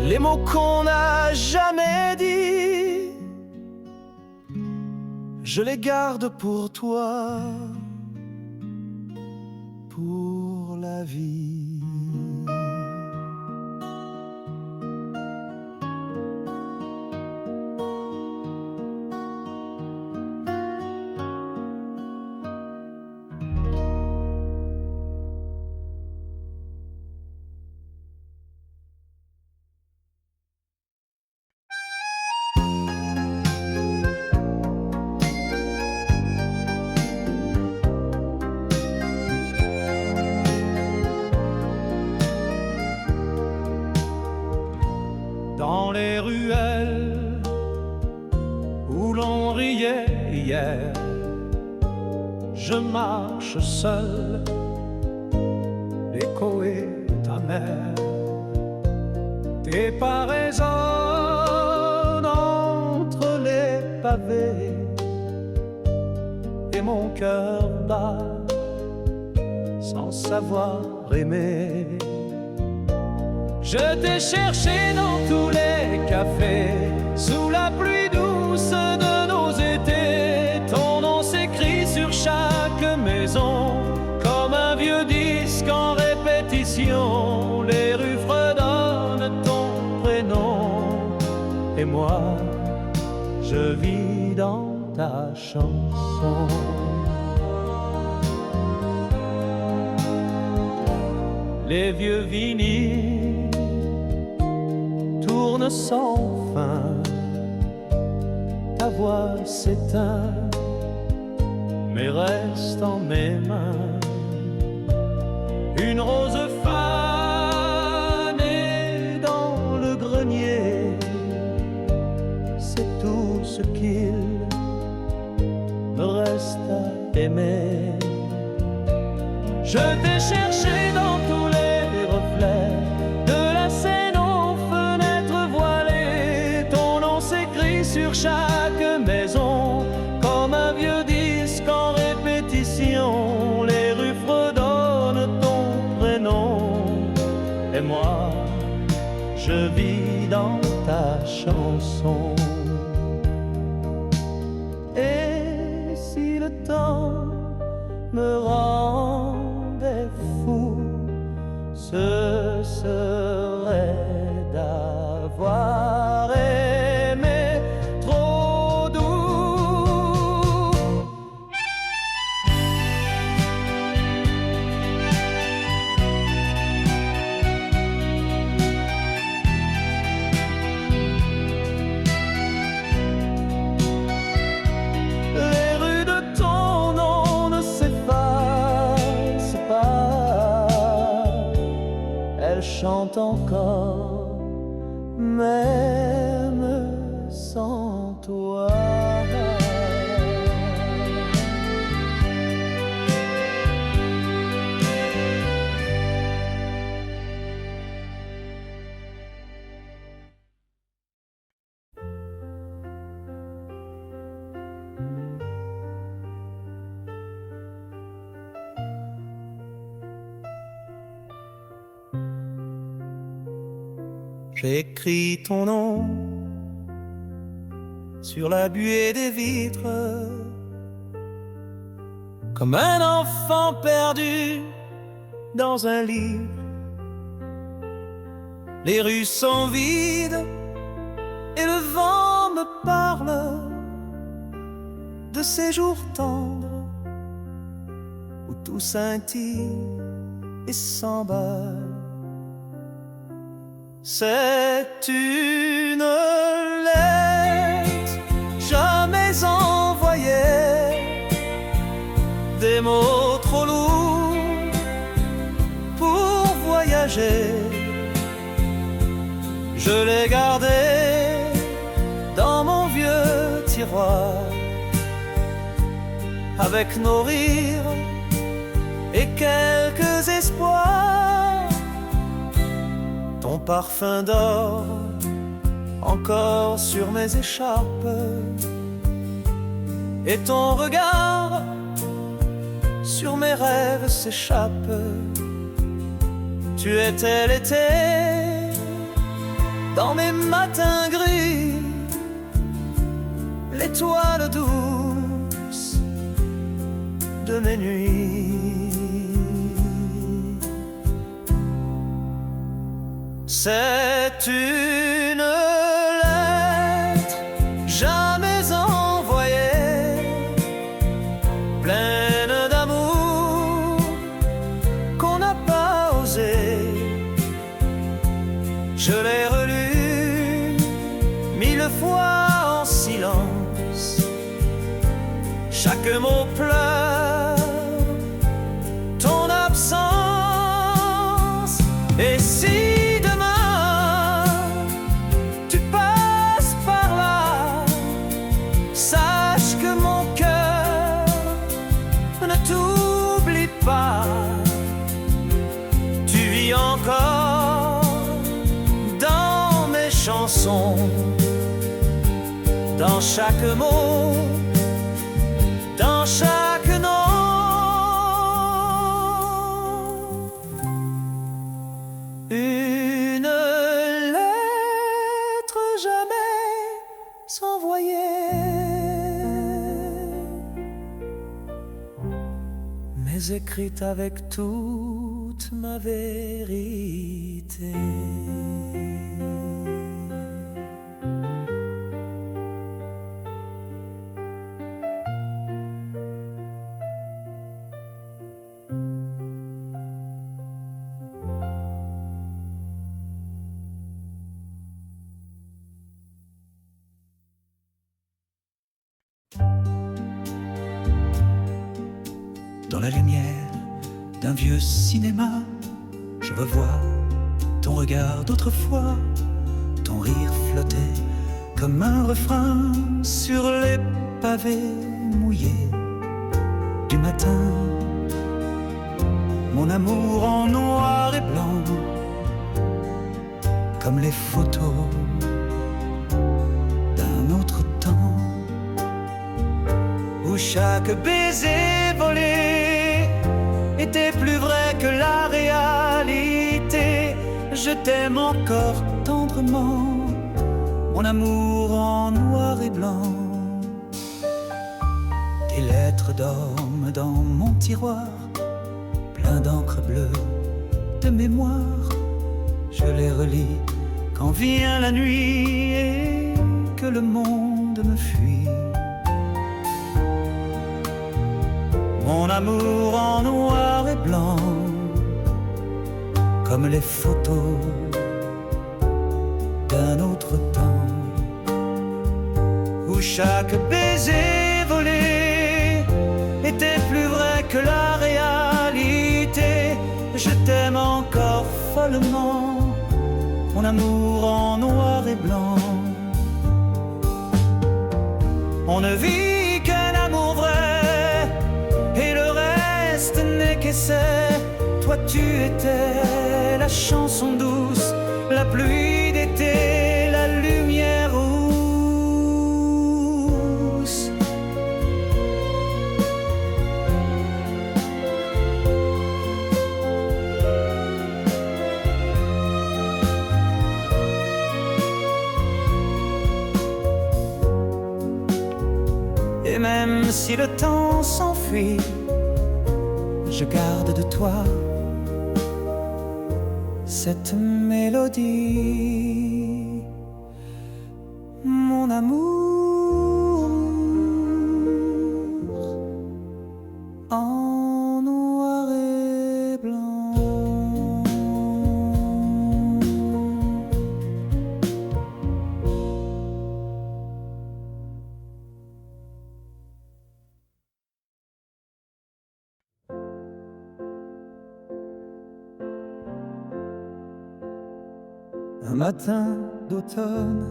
Les mots qu'on n'a jamais dit, je les garde pour toi, pour la vie.
Dans les ruelles où l'on riait hier, je marche seul, l'écho est amer. Tes pas résonnent entre les pavés et mon cœur bat sans savoir aimer. Je t'ai cherché dans tous les cafés, sous la pluie douce de nos étés. Ton nom s'écrit sur chaque maison, comme un vieux moi, je vis dans ta chanson. Les vieux vinyles tournent sans fin, ta voix s'éteint, mais reste en mes mains. Une rose fanée dans le grenier, c'est tout ce qu'il me reste à aimer. Je t'ai cherché dans tous les reflets de la scène aux fenêtres voilées. Ton nom s'écrit sur chaque maison comme un vieux disque en répétition. Les rues fredonnent ton prénom et moi, je vis dans ta chanson. Et si le temps me rendait fou, ce serait d'avoir aimé trop doux. Les rues de ton nom ne s'effacent pas, elles chantent encore, même sans toi.
J'écris ton nom sur la buée des vitres, comme un enfant perdu dans un livre. Les rues sont vides et le vent me parle de ces jours tendres où tout scintille et s'emballe. C'est une lettre jamais envoyée, des mots trop lourds pour voyager. Je l'ai gardée dans mon vieux tiroir, avec nos rires et quelques espoirs. Ton parfum d'or encore sur mes écharpes, et ton regard sur mes rêves s'échappe. Tu étais l'été dans mes matins gris, l'étoile douce de mes nuits. C'est une lettre jamais envoyée, pleine d'amour qu'on n'a pas osé. Je l'ai relue 1000 fois en silence, chaque mot pleure ton absence. Et si tu vis encore dans mes chansons, dans chaque mot, dans chaque nom. Une lettre jamais envoyée, mais écrite avec toute ma vérité. dans la lumière d'un vieux cinéma. Je revois ton regard d'autrefois, ton rire flottait comme un refrain sur les pavés mouillés du matin. Mon amour en noir et blanc, comme les photos d'un autre temps, où chaque baiser volé était plus vrai que la réalité. Je t'aime encore tendrement, mon amour en noir et blanc. Tes lettres dorment dans mon tiroir, plein d'encre bleue de mémoire. Je les relis quand vient la nuit et que le monde me fuit. Mon amour en noir et blanc, comme les photos d'un autre temps, où chaque baiser volé était plus vrai que la réalité. Je t'aime encore follement, mon amour en noir et blanc. On ne vit qu'un amour vrai, et le reste n'est qu'essai. Toi tu étais la chanson douce, la pluie d'été, la lumière rousse. Et même si le temps s'enfuit, je garde de toi cette mélodie, mon amour en noir et blanc. Un matin d'automne,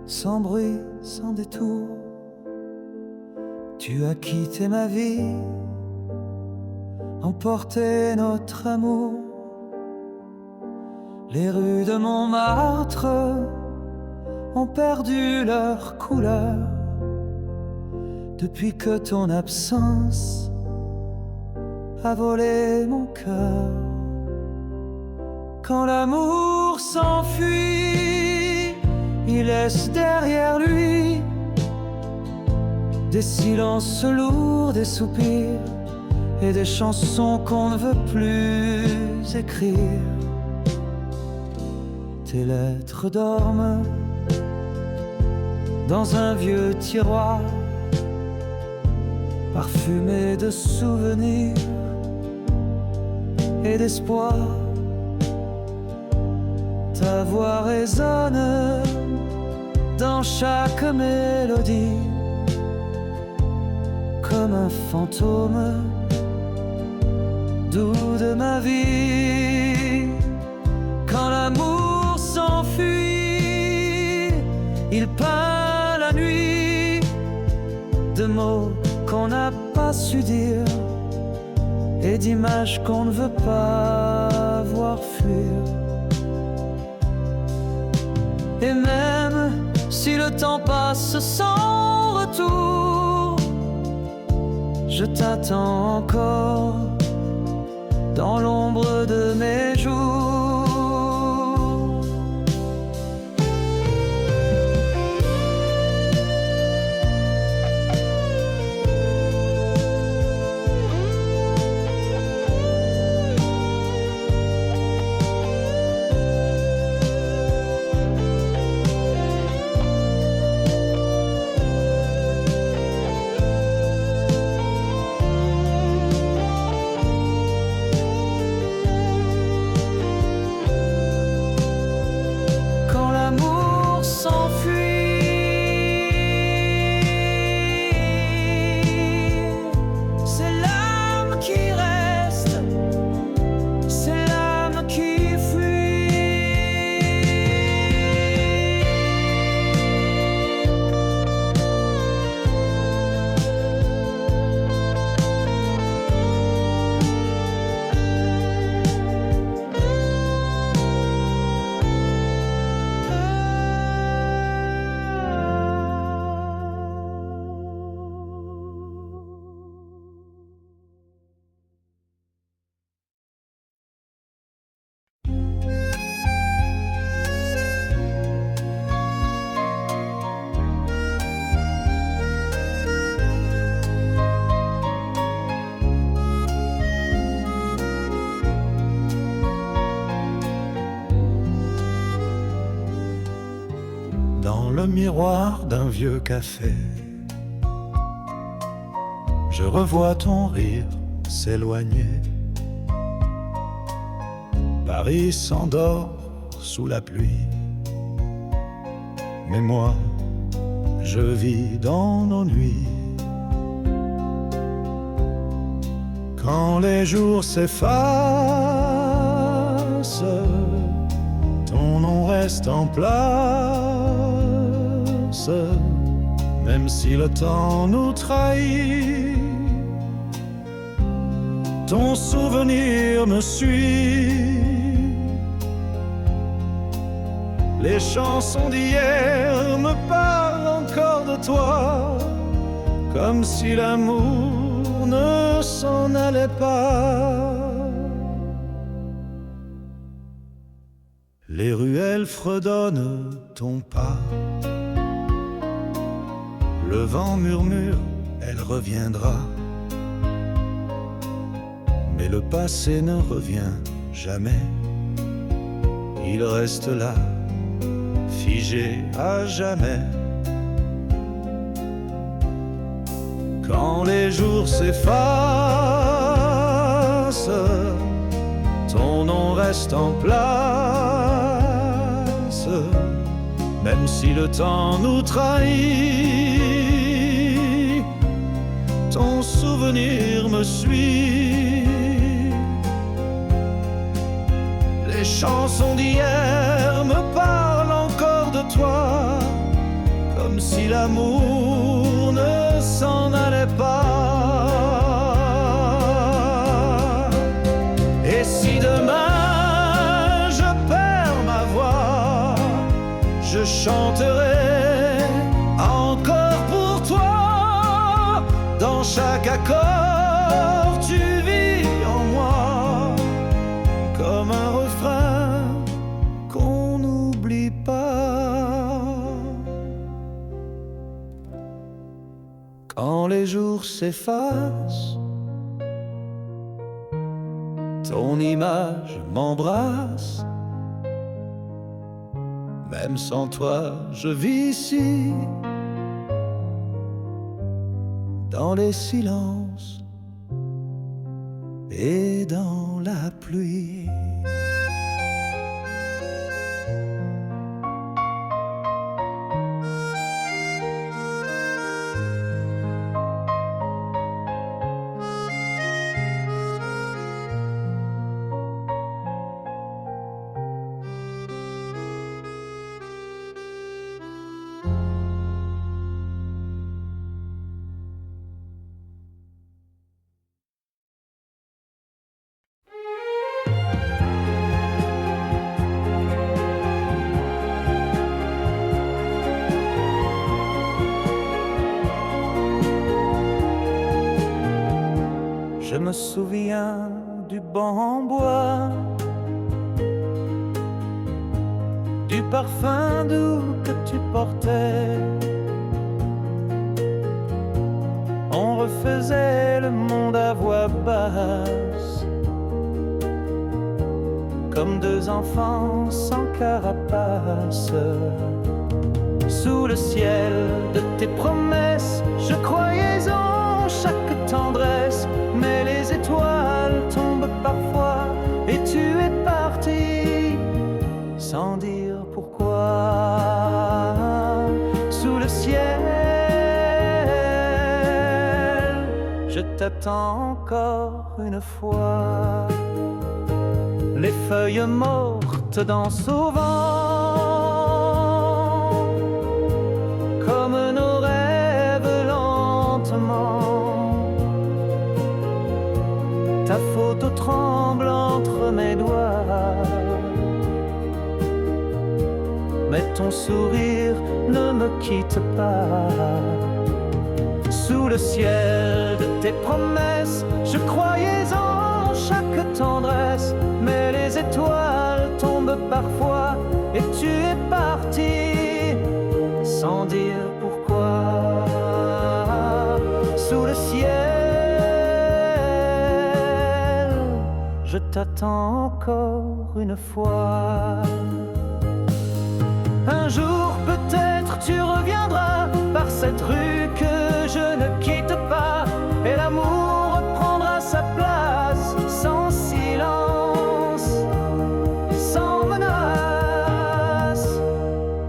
sans bruit, sans détour, tu as quitté ma vie, emporté notre amour. Les rues de Montmartre ont perdu leur couleur depuis que ton absence a volé mon cœur. Quand l'amour s'enfuit, il laisse derrière lui des silences lourds, des soupirs et des chansons qu'on ne veut plus écrire. Tes lettres dorment dans un vieux tiroir parfumé de souvenirs et d'espoir. Ta voix résonne dans chaque mélodie, comme un fantôme doux de ma vie. Quand l'amour s'enfuit, il peint la nuit de mots qu'on n'a pas su dire et d'images qu'on ne veut pas voir fuir. Et même si le temps passe sans retour, je t'attends encore dans l'ombre de mes jours.
le miroir d'un vieux café. Je revois ton rire s'éloigner. Paris s'endort sous la pluie. Mais moi, je vis dans nos nuits. Quand les jours s'effacent, ton nom reste en place. Même si le temps nous trahit, ton souvenir me suit. Les chansons d'hier me parlent encore de toi, comme si l'amour ne s'en allait pas. Les ruelles fredonnent ton pas. Le vent murmure, elle reviendra. Mais le passé ne revient jamais. Il reste là, figé à jamais. Quand les jours s'effacent, ton nom reste en place. Même si le temps nous trahit, ton souvenir me suit. Les chansons d'hier me parlent encore de toi, comme si l'amour ne s'en allait pas. Et si demain je perds ma voix, je chanterai encore pour toi. Dans chaque accord tu vis en moi, comme un refrain qu'on n'oublie pas. Quand les jours s'effacent, ton image m'embrasse. Même sans toi, je vis ici, dans les silences et dans la pluie.
Je me souviens du banc en bois, du parfum doux que tu portais. On refaisait le monde à voix basse, comme deux enfants sans carapace. Sous le ciel de tes promesses, je croyais en chaque tendresse. Mais les étoiles tombent parfois et tu es parti sans dire pourquoi. Sous le ciel, je t'attends encore une fois. Les feuilles mortes dansent au vent, comme nos rêves lentement. Ta photo tremble entre mes doigts, mais ton sourire ne me quitte pas. Sous le ciel de tes promesses, je croyais en chaque tendresse. Mais les étoiles tombent parfois et tu es parti sans dire pourquoi. Sous le ciel, je t'attends encore une fois. Un jour peut-être tu reviendras par cette rue que je ne quitte pas, et l'amour reprendra sa place sans silence, sans menace.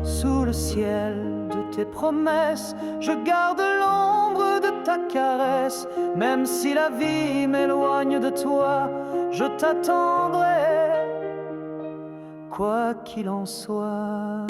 Sous le ciel de tes promesses, je garde l'ombre de ta caresse. Même si la vie m'éloigne de toi, je t'attendrai, quoi qu'il en soit.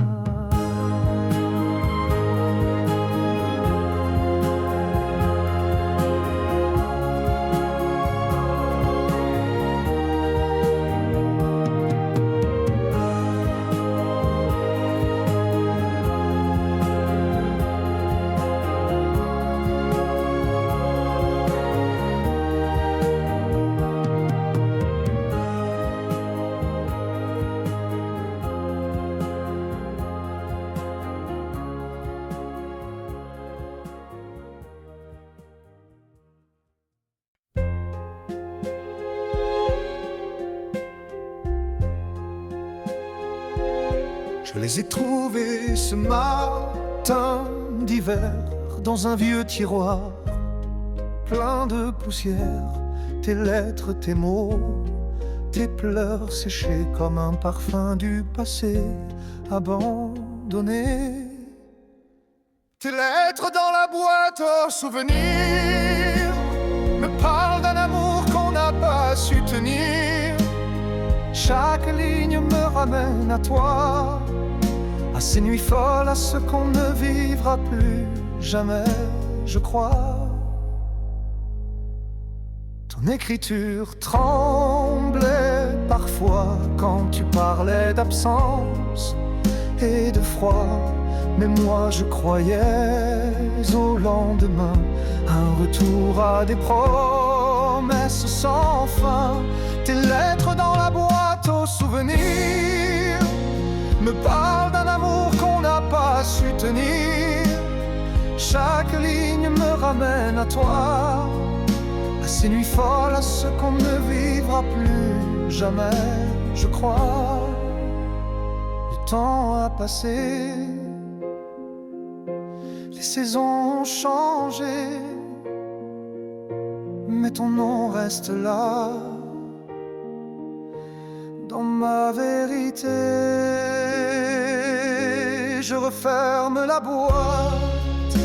Je les ai trouvés ce matin d'hiver dans un vieux tiroir plein de poussière. Tes lettres, tes mots, tes pleurs séchés comme un parfum du passé abandonné. Tes lettres dans la boîte aux souvenirs me parlent d'un amour qu'on n'a pas su tenir. Chaque ligne me ramène à toi, à ces nuits folles, à ce qu'on ne vivra plus jamais, je crois. Ton écriture tremblait parfois quand tu parlais d'absence et de froid, mais moi je croyais au lendemain, un retour à des promesses sans fin. Tes lettres dans la boîte aux souvenirs me parlent d'un amour qu'on n'a pas su tenir. Chaque ligne me ramène à toi, à ces nuits folles, à ce qu'on ne vivra plus jamais, je crois. Le temps a passé, les saisons ont changé, mais ton nom reste là, dans ma vérité. Je referme la boîte,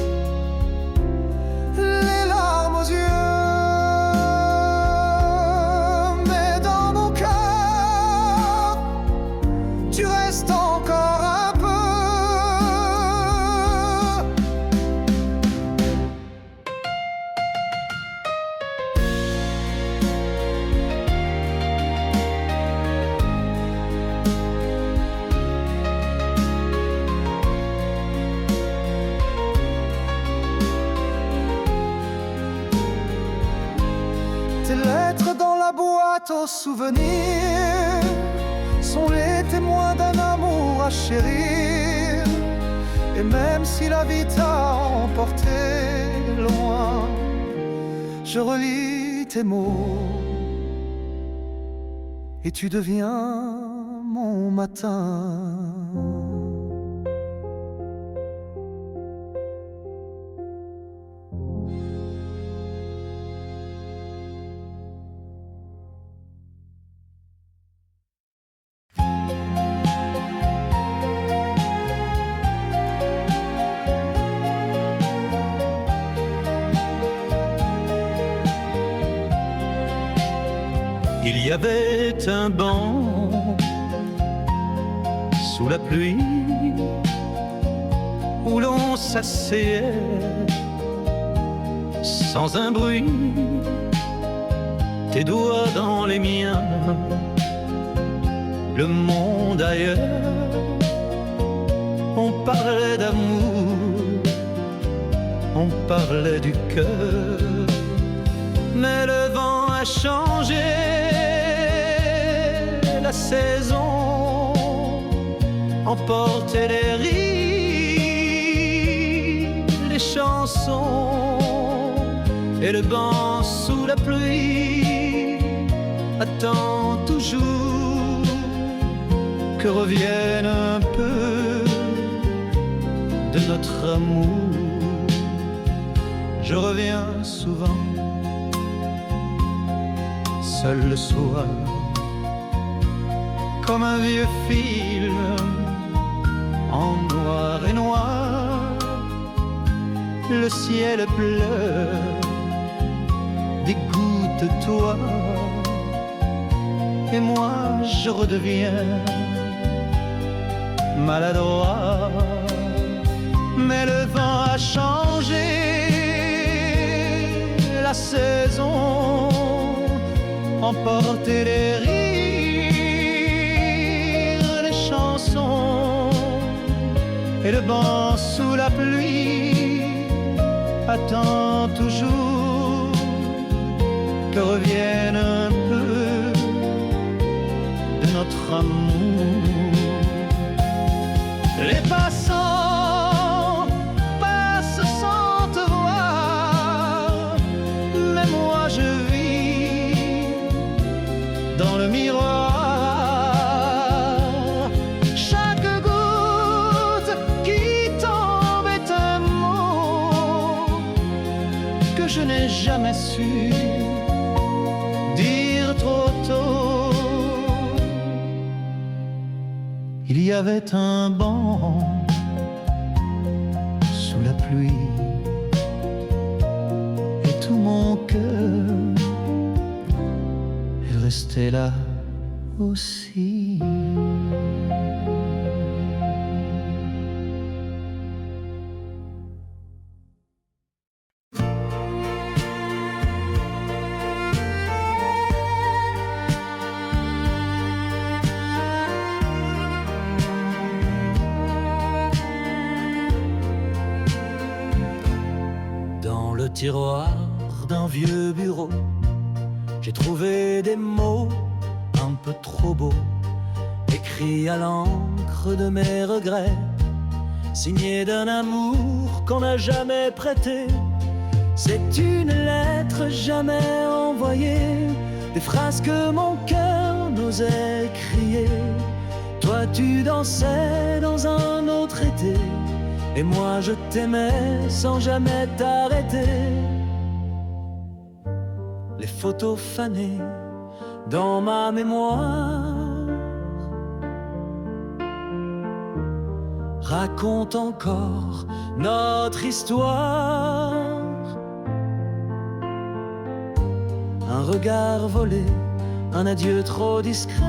les larmes aux yeux, mais dans mon cœur, tu restes encore un peu. Tes lettres dans la boîte aux souvenirs sont les témoins d'un amour à chérir. Et même si la vie t'a emporté loin, je relis tes mots et tu deviens mon matin.
Il y avait un banc sous la pluie où l'on s'asseyait sans un bruit, tes doigts dans les miens, le monde ailleurs. On parlait d'amour, on parlait du cœur, mais le vent a changé la saison, emporté les rires, les chansons, et le banc sous la pluie attend toujours que revienne un peu
de notre amour. Je reviens souvent, seul le soir, comme un vieux film en noir et noir. Le ciel pleure des gouttes de toi, et moi je redeviens maladroit. Mais le vent a changé la saison, emporté les rires, les chansons, et le banc sous la pluie attend toujours que revienne un peu de notre amour. Les passants passent sans te voir, mais moi je vis dans le miroir. Chaque goutte qui tombe est un mot que je n'ai jamais su dire trop tôt. Il y avait un banc sous la pluie, et tout mon cœur est resté là aussi.
Dans le tiroir d'un vieux bureau, j'ai trouvé des mots un peu trop beaux, écrits à l'encre de mes regrets, signés d'un amour qu'on n'a jamais prêté. C'est une lettre jamais envoyée, des phrases que mon cœur n'osait crier. Toi tu dansais dans un autre été, et moi je t'aimais sans jamais t'arrêter. Les photos fanées dans ma mémoire racontent encore notre histoire. Un regard volé, un adieu trop discret.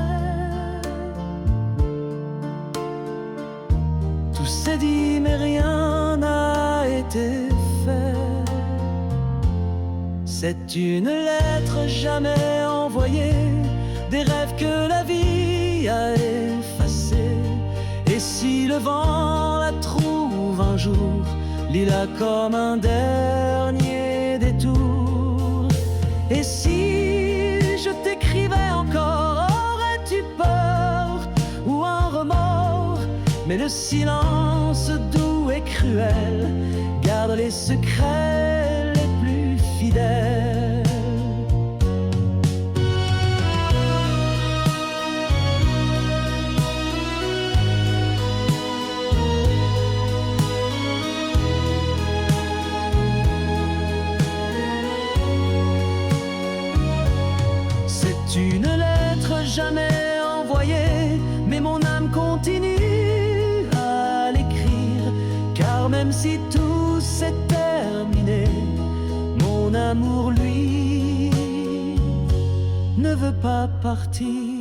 Tout s'est dit mais rien n'a été fait. C'est une lettre jamais envoyée, des rêves que la vie a effacés. Et si le vent la trouve un jour, lis-la comme un dernier détour. Et si je t'écrivais encore, aurais-tu peur ou un remords? Mais le silence doux et cruel garde les secrets les plus fidèles. C'est une lettre jamais envoyée, mais mon âme continue à l'écrire, car même si tout s'est terminé, mon amour, lui, ne veut pas partir.